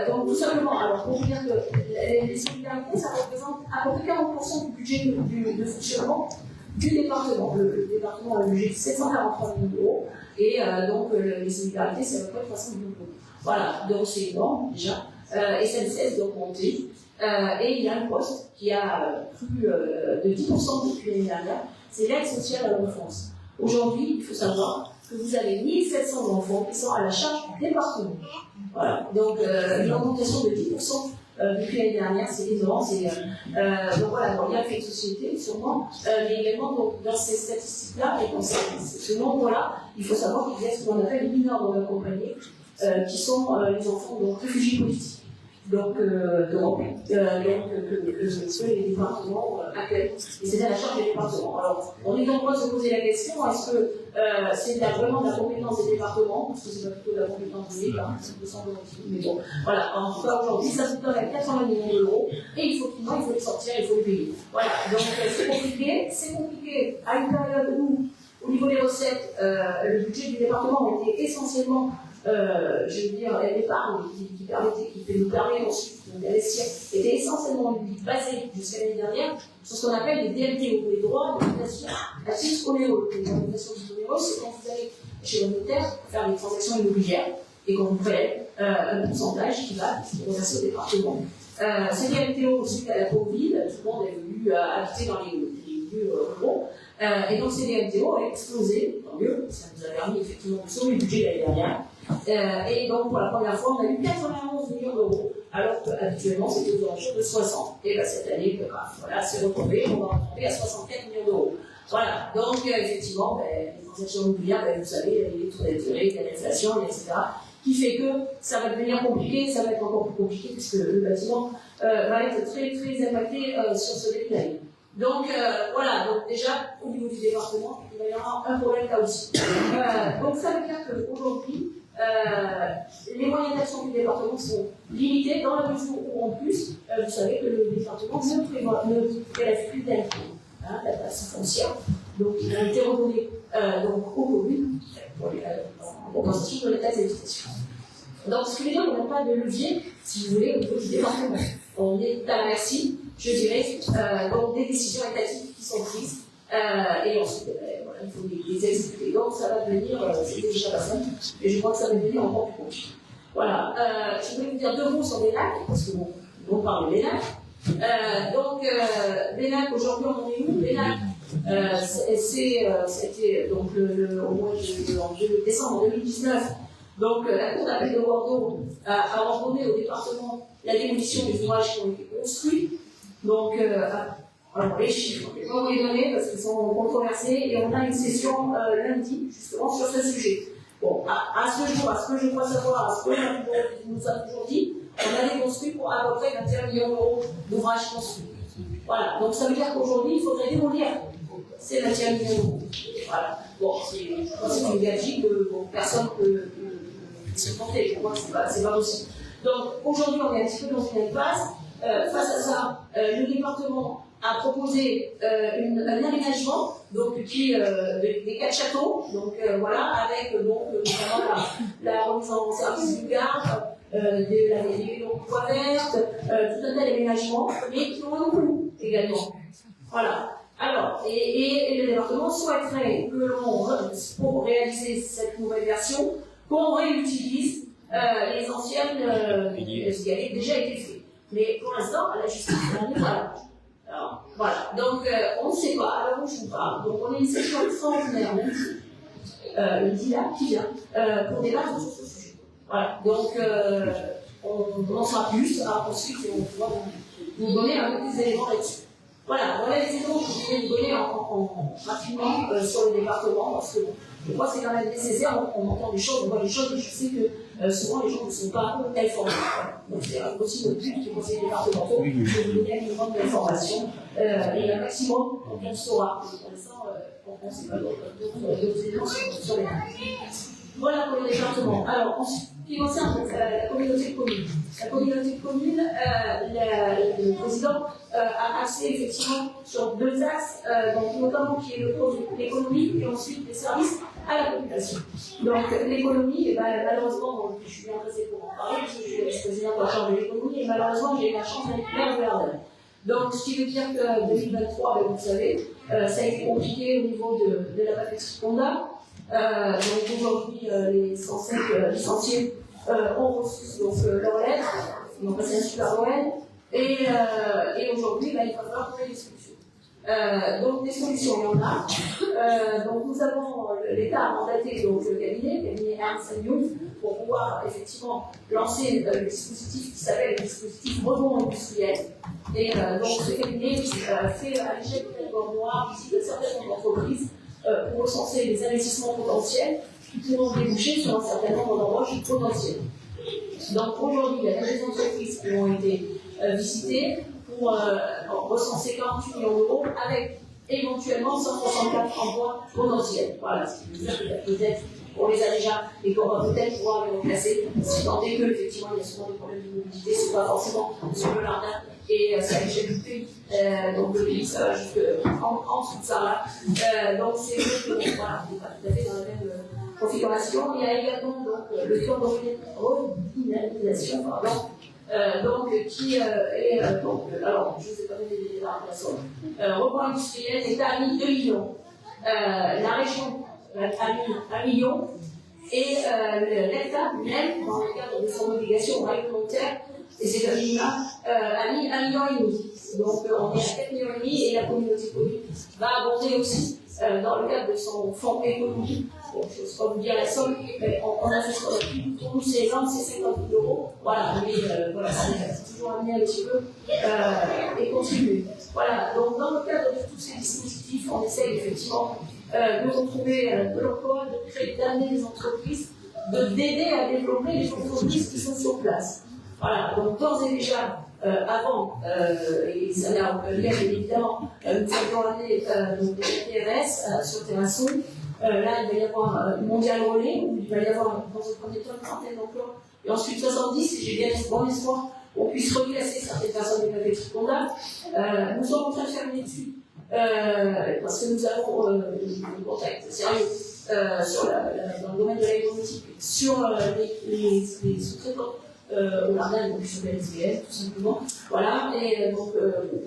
Donc, tout simplement, alors, pour vous dire que les solidarités, ça représente à peu près 40% du budget de fonctionnement du département. Le département a un budget de 743 millions d'euros, et donc les solidarités, c'est à peu près 300 millions d'euros. Voilà, donc c'est énorme déjà, et ça ne cesse d'augmenter. Et il y a un poste qui a plus de 10% depuis l'année dernière, c'est l'aide sociale à l'enfance. Aujourd'hui, il faut savoir que vous avez 1700 enfants qui sont à la charge du département. Voilà, donc une augmentation de 10% depuis l'année dernière, c'est énorme. Donc voilà, donc, il y a fait de société, sûrement, mais également donc, dans ces statistiques-là, et dans ce nombre-là, il faut savoir qu'il y a ce qu'on appelle les mineurs non accompagnés, qui sont les enfants donc, réfugiés politiques. Donc, d'Europe, que les départements accueillent. Et c'est à la charge des départements. Alors, on est nombreux à se poser la question, est-ce que c'est vraiment de la compétence des départements, parce que c'est pas plutôt de la compétence de l'État, ça me semble aussi. Mais bon, voilà, en tout cas, aujourd'hui, ça se donne à 80 millions d'euros, et il faut les sortir, il faut les payer. Voilà, donc c'est compliqué à une période où, au niveau des recettes, le budget du département était essentiellement je veux dire, l'épargne qui nous permet ensuite d'investir était essentiellement basée jusqu'à l'année dernière sur ce qu'on appelle les DLT, ou les droits de dotation à titre onéreux. Les dotations onéreuses, c'est quand vous allez chez le notaire faire des transactions immobilières, et qu'on vous prélève un pourcentage qui va être reversé au département. C'est bien MTO suite à la Covid, tout le monde est venu habiter dans les lieux ruraux. Et donc ces DMTO ont explosé, tant mieux, ça nous a permis effectivement de sauver le budget l'année dernière. Et donc pour la première fois, on a eu 91 millions d'euros, alors qu'habituellement c'était aux alentours de 60. Et bien cette année, voilà, c'est retombé, on va retomber à 64 millions d'euros. Voilà, donc effectivement, les transactions immobilières, vous savez, les taux d'intérêt, l'inflation, etc., qui fait que ça va devenir compliqué, ça va être encore plus compliqué puisque le bâtiment va être très très impacté sur ce détail. Donc voilà, donc déjà au niveau du département, il va y avoir un problème là aussi. Donc ça veut dire qu'aujourd'hui, les moyens d'action du département sont limités dans la mesure où en plus, vous savez que le département ne prélève plus d'impôts, la taxe foncière, donc il a été redonné donc aux communes en compensation de la taxe d'habitation. Donc ce qui veut dire qu'on n'a pas de levier, si vous voulez, au niveau du département. On est à la merci, je dirais, donc des décisions étatiques qui sont prises, et ensuite, voilà, il faut les exécuter. Donc ça va devenir, c'était déjà pas simple, et je crois que ça va devenir encore plus compliqué. Voilà, je voulais vous dire 2 mots sur les lacs, parce que bon, on parle des lacs. Donc, les lacs, aujourd'hui, on en est où? Les lacs, c'était donc au mois de décembre 2019. Donc, la Cour d'appel de Bordeaux a ordonné au département la démolition des ouvrages qui ont été construits. Donc, alors les chiffres, je ne vais pas vous les donner parce qu'ils sont controversés et on a une session lundi, justement, sur ce sujet. Bon, à ce jour, à ce que je crois savoir, à ce qu'on nous a toujours dit, on a déconstruit pour à peu près 21 millions d'euros d'ouvrages construits. Voilà, donc ça veut dire qu'aujourd'hui, il faudrait démolir ces 21 millions d'euros. Voilà, bon, c'est une gagerie que personne ne peut supporter. Pour moi, c'est pas possible. Donc aujourd'hui, on est un petit peu dans une impasse. Face à ça, le département a proposé un aménagement donc, des 4 châteaux, donc voilà, avec donc, notamment la remise en service du garde, des voies vertes, tout un tas d'aménagements, mais qui ont un coût également. Voilà. Alors, et le département souhaiterait que l'on, pour réaliser cette nouvelle version, qu'on réutilise les anciennes, ce qui avait déjà été fait. Mais pour l'instant, la justice n'est pas là. Alors, voilà. Donc, on ne sait pas, à l'heure où je vous parle. Donc, on a une session extraordinaire, lundi là, qui vient, pour débattre sur ce sujet. Voilà. Donc, on en saura plus. Alors, ensuite, on pourra vous donner un peu des éléments là-dessus. Voilà, les éléments que je voulais vous donner rapidement sur le département, parce que je crois que c'est quand même nécessaire, on entend des choses, on voit des choses, et je sais que souvent les gens ne sont pas informés. Donc c'est aussi le but du conseil départemental de vous donner un minimum d'informations et un maximum on saura. Pour l'instant, on ne sait pas d'autres éléments sur les cas. Voilà pour le département. Alors, ensuite, ce qui concerne la communauté de communes. La communauté de communes, le président a axé effectivement sur 2 axes, donc notamment qui est l'économie et ensuite les services à la population. Donc l'économie, malheureusement, je suis bien placée pour en parler, parce que je suis vice-président de la Chambre de l'économie, et malheureusement j'ai eu la chance d'être maire de Verdun. Donc ce qui veut dire que 2023, vous le savez, ça a été compliqué au niveau de la préfecture. Donc aujourd'hui, les 105 licenciés ont reçu leur lettre, ils ont passé un super Noël, et aujourd'hui, il va falloir trouver des solutions. Donc des solutions, il y en a. Donc nous avons, l'État a mandaté donc, le cabinet Ernst & Young, pour pouvoir effectivement lancer le dispositif qui s'appelle le dispositif rebond industriel. Et donc ce cabinet fait à l'échelle du territoire noir, visite un certain nombre d'entreprises pour recenser les investissements potentiels qui pourront déboucher sur un certain nombre d'embauches potentielles. Donc aujourd'hui, il y a des entreprises qui ont été visitées pour recenser 48 millions d'euros avec éventuellement 164 emplois potentiels. Voilà, ce qui veut dire que peut-être on les a déjà et qu'on va peut-être pouvoir les remplacer, si tant est que effectivement il y a souvent des problèmes de mobilité, c'est pas forcément sur le Lardin et c'est à l'échelle du pays. Donc le pays ça va jusqu'en dessous de ça là. Donc c'est vrai que voilà, on n'est pas tout à fait dans la même configuration. Il y a également donc, le plan d'organisation, donc qui est donc alors je ne sais pas donner des détails à la somme. Rebond industriel, l'État a mis 2 millions. La région a mis 1 million Et l'État lui-même, dans le cadre de son obligation réglementaire, et c'est le minimum, a mis 1,5 million. Donc on est à 4,5 millions et la communauté commune va abonder aussi dans le cadre de son fonds économique. Bon, je ne sais pas vous dire la somme, mais on a fait ce qu'on a pu. Pour nous, c'est 50 000 euros. Voilà, mais voilà, c'est toujours amené un petit peu et contribuer. Voilà, donc dans le cadre de tous ces dispositifs, on essaye effectivement de retrouver de l'emploi, de créer, d'amener des entreprises, d'aider à développer les entreprises qui sont sur place. Voilà, donc d'ores et déjà, avant, et ça n'a lien évidemment, nous avions amené des PRS sur Terrasson. Là, il va y avoir Mondial Relais, où il va y avoir dans un premier temps une trentaine d'emplois, et ensuite 70, et j'ai bien bon espoir qu'on puisse reclasser certaines personnes des papiers tripondables. Nous sommes en train de faire une étude, parce que nous avons des contacts sérieux dans le domaine de l'aéronautique sur les sous-traitants. Au Ardennes, donc sur les SBL, tout simplement. Voilà, et donc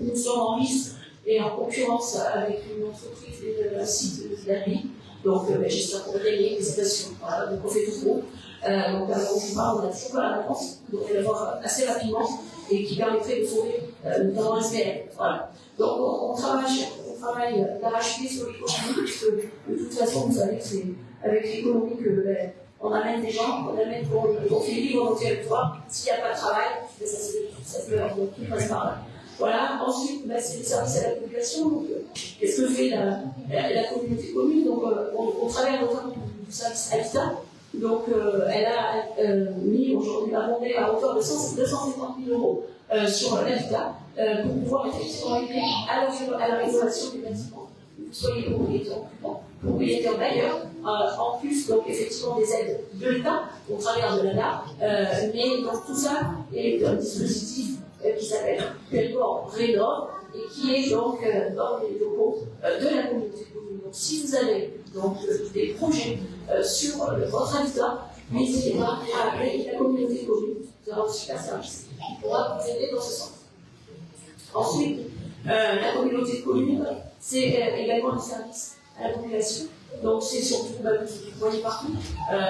nous sommes en lice et en concurrence avec une entreprise et un site de la vie. Donc j'espère qu'on va gagner les stations. Voilà, donc on fait tout gros. Donc on a toujours pas la réponse, donc on va l'avoir assez rapidement et qui permettrait de sauver notamment SBL. Voilà. Donc on travaille d'arrache-pied sur l'économie, puisque de toute façon, vous savez que c'est avec l'économie que on amène des gens, on fait vivre nos territoires. S'il n'y a pas de travail, ça se meurt, donc tout passe par là. Voilà, ensuite, c'est le service à la population. Donc, qu'est-ce que fait la communauté commune? Donc, on travaille notamment du service habitat. Donc, elle a mis aujourd'hui abondé à hauteur de 250 000 euros sur l'habitat pour pouvoir effectivement aider à la rénovation des bâtiments. Vous soyez propriétaire bailleur, en plus donc effectivement des aides de l'État au travers de l'ANA, mais donc tout ça est un dispositif qui s'appelle Pelleport Rénov et qui est donc dans les locaux de la communauté commune. Donc si vous avez donc des projets sur votre habitat, n'hésitez pas à appeler la communauté commune, nous avons un super service qui pourra vous aider dans ce sens. Ensuite, la communauté de communes, c'est également un service à la population. Donc, c'est surtout, vous voyez partout,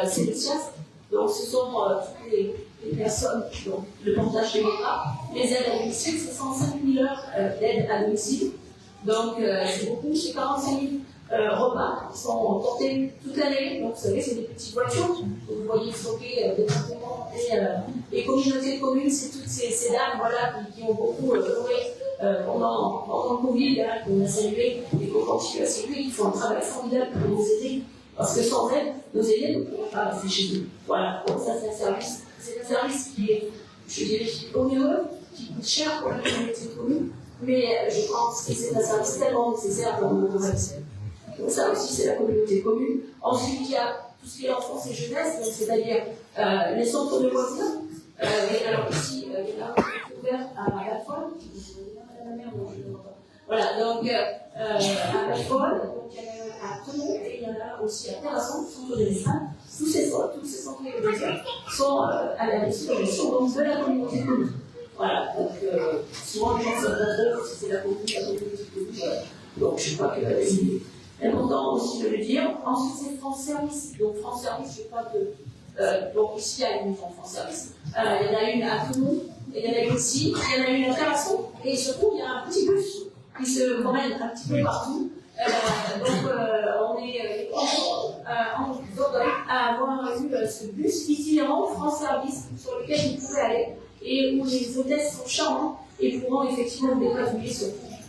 c'est le SIAS. Donc, ce sont toutes les personnes, donc le montage des repas, les aides à domicile, c'est 105 000 heures d'aide à domicile. Donc, c'est beaucoup, c'est 45 000 repas qui sont portés toute l'année. Donc, vous savez, c'est des petites voitures. Vous voyez stocker des départements et les communautés de communes, c'est toutes ces dames voilà, qui ont beaucoup loué pendant le Covid, qu'on a salué et qu'on continue à saluer, qui font un travail formidable pour nous aider. Parce que sans aide, nos aînés ne pourront pas rester chez eux. Voilà, donc ça, c'est un service qui est, je dirais, onéreux, qui coûte cher pour la communauté de communes, mais je pense que c'est un service tellement nécessaire dans nos services. Donc ça aussi, c'est la communauté commune. Ensuite, il y a tout ce qui est enfance et jeunesse, c'est-à-dire les centres de loisirs. Et alors ici, il y en a un qui est ouvert à la folle. Voilà, donc à la folle, donc il y en a à Toulon et il y en a aussi à Terrasson, centre de l'Espagne. Tous ces centres de loisirs sont à la disposition de la communauté commune. Voilà, donc souvent les gens ne savent pas trop si c'est la communauté commune. Donc je crois que c'est important aussi de le dire. Ensuite, c'est France Service. Donc France Service, je crois que donc ici, il y a une France Service. Il y en a une à Toulon, et il y en a une ici, il y en a une à Terrasson, et surtout, il y a un petit bus qui se promène un petit peu partout. Donc, on est en Dordogne à avoir vu ce bus itinérant France Service sur lequel vous pouvez aller et où les hôtesses sont charmantes et pourront effectivement vous dépatouiller sur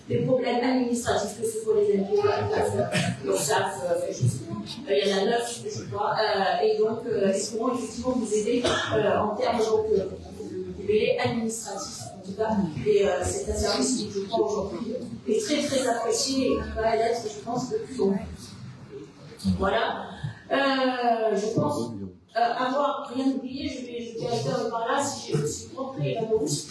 des problèmes administratifs, que ce soit les impôts, l'URSSAF, il y en a 9, je crois, et donc ils pourront effectivement vous aider en termes de délai administratif, en tout cas, et c'est un service qui, je crois, aujourd'hui est très très apprécié et qui va l'être, je pense, de plus en plus. Voilà. Je pense avoir rien oublié, je vais directeur par là si je me suis trompé la mousse.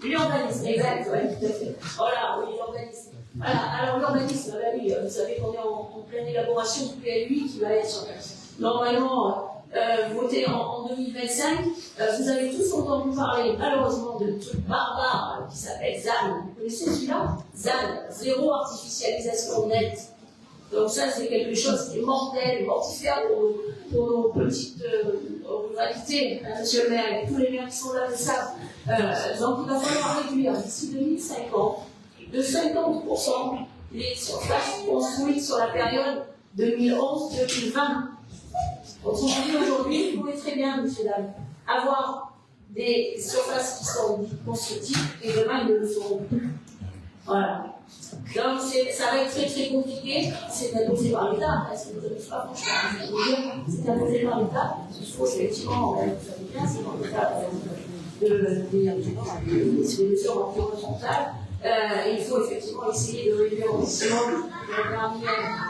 L'urbanisme, exact, oui, tout à fait. Voilà, oui, l'urbanisme. Voilà, alors l'urbanisme, bah oui, vous savez qu'on est en pleine élaboration du PLUI qui va être normalement voté en 2025. Vous avez tous entendu parler, malheureusement, de trucs barbares qui s'appelle ZAN. Vous connaissez celui-là? ZAN, zéro artificialisation nette. Donc ça, c'est quelque chose qui est mortel, mortifère pour nos petites ruralités, monsieur le maire, et tous les maires qui sont là le savent. Donc il va falloir réduire d'ici 2050 de 50% les surfaces construites sur la période 2011-2020. Autrement dit, aujourd'hui, vous pouvez très bien, monsieur dame, avoir des surfaces qui sont dites constructives et demain, ils ne le seront plus. Voilà. Donc, ça va être très très compliqué. C'est imposé par l'État. Est-ce que vous n'avez pas franchement c'est imposé par l'État. Il faut effectivement, vous savez bien, c'est dans le cadre des mesures environnementales. Il faut effectivement essayer de réduire au maximum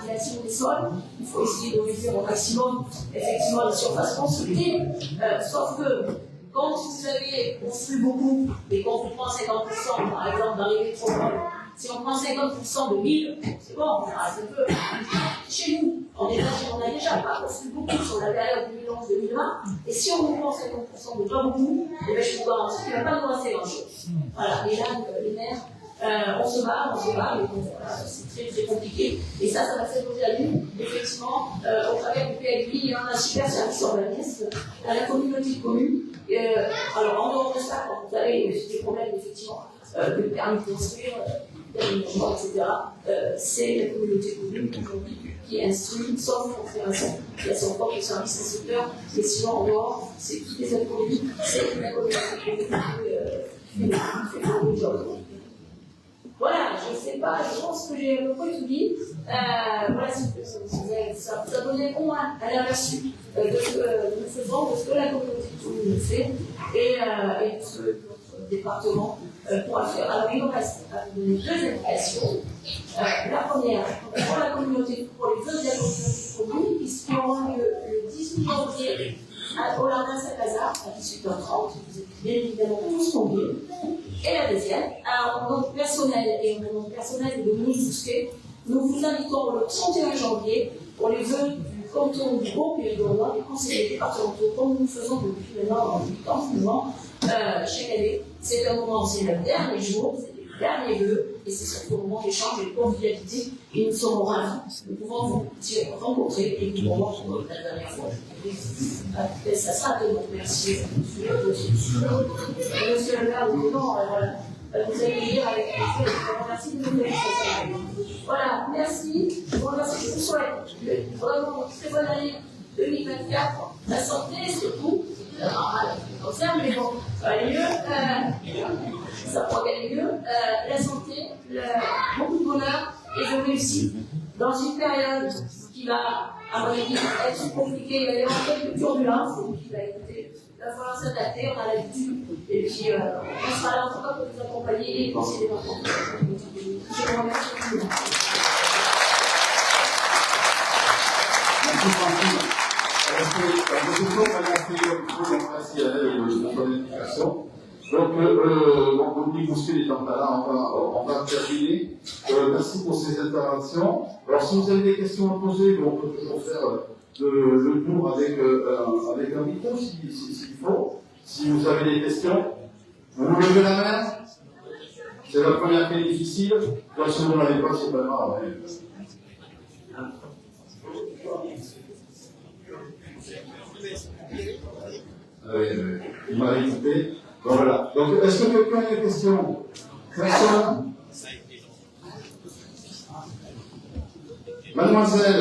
l'utilisation des sols. Il faut essayer de réduire au maximum effectivement la surface constructive. Sauf que quand vous avez construit beaucoup et qu'on vous prend 50%, par exemple, dans les métropoles, si on prend 50% de 1000, c'est bon, on arrête un peu. Chez nous, on n'a déjà pas construit beaucoup sur la période 2011-2020, et si on nous prend 50% de pas beaucoup, eh bien, je vous garantis qu'il ne va pas nous rester grand-chose. Voilà, et là, les maires, on se bat, mais bon, voilà, c'est très très compliqué. Et ça va s'imposer à nous, effectivement, au travers du PLI, il y a un super service organisme à la communauté de communes. Alors, en dehors de ça, quand vous avez des problèmes, effectivement, de permis de construire, d'aménagement, etc., c'est la communauté de communes aujourd'hui qui instruit, sauf pour faire il y a son propre service instructeur, mais sinon, en dehors, c'est toutes les autres communes, c'est la communauté de communes qui fait le job. Voilà, je ne sais pas, je pense que j'ai un peu tout dit. Voilà, ça donnait au moins un aperçu de ce que nous faisons, de ce que la communauté de communes fait et de ce que notre département pourra faire. Alors, il nous reste à vous donner deux indications. La première, pour la communauté, pour les vœux de la communauté de communes, qui auront lieu le 18 janvier au Jardin Saint-Lazare à 18h30. Vous êtes bien évidemment tous conviés. Et la deuxième, en nom personnel et en nom personnel de Monique Bousquet, nous vous invitons le 31 janvier pour les vœux du canton du Haut-Périgord, des conseillers départementaux, comme nous faisons depuis maintenant 8 ans, souvent, chaque année. C'est un moment, c'est le dernier jour, c'est les derniers vœux, et c'est surtout un moment d'échange et de convivialité, et nous sommes ravis. Nous pouvons vous rencontrer et nous pourrons pour la dernière fois. Ça sera de bon. Merci. Monsieur le maire, vous allez lire avec plaisir. Merci de nous laisser. Voilà, merci. Je vous souhaite vraiment une très bonne année 2024. La santé, surtout. Concerne, mais bon, ça va aller mieux. Ça pourra aller mieux. La santé, beaucoup de bonheur et de réussite dans une période qui va, à mon avis, être compliquée. Il va y avoir quelques turbulences. Et puis, il va falloir s'adapter, on a l'habitude. Et puis, on sera là en tout cas pour vous accompagner et conseiller les enfants. Je vous remercie beaucoup. Merci Francine. Merci à elle de son indication. Donc, Monique Bousquet étant là, on va terminer. Merci pour ces interventions. Alors, si vous avez des questions à poser, on peut toujours faire le tour avec un micro s'il faut. Si vous avez des questions, vous levez la main. C'est la première qui est difficile. Donc, si vous n'en avez pas, c'est pas grave. Il m'a écouté. Donc voilà. Donc, est-ce que quelqu'un a des questions? Personne? Mademoiselle.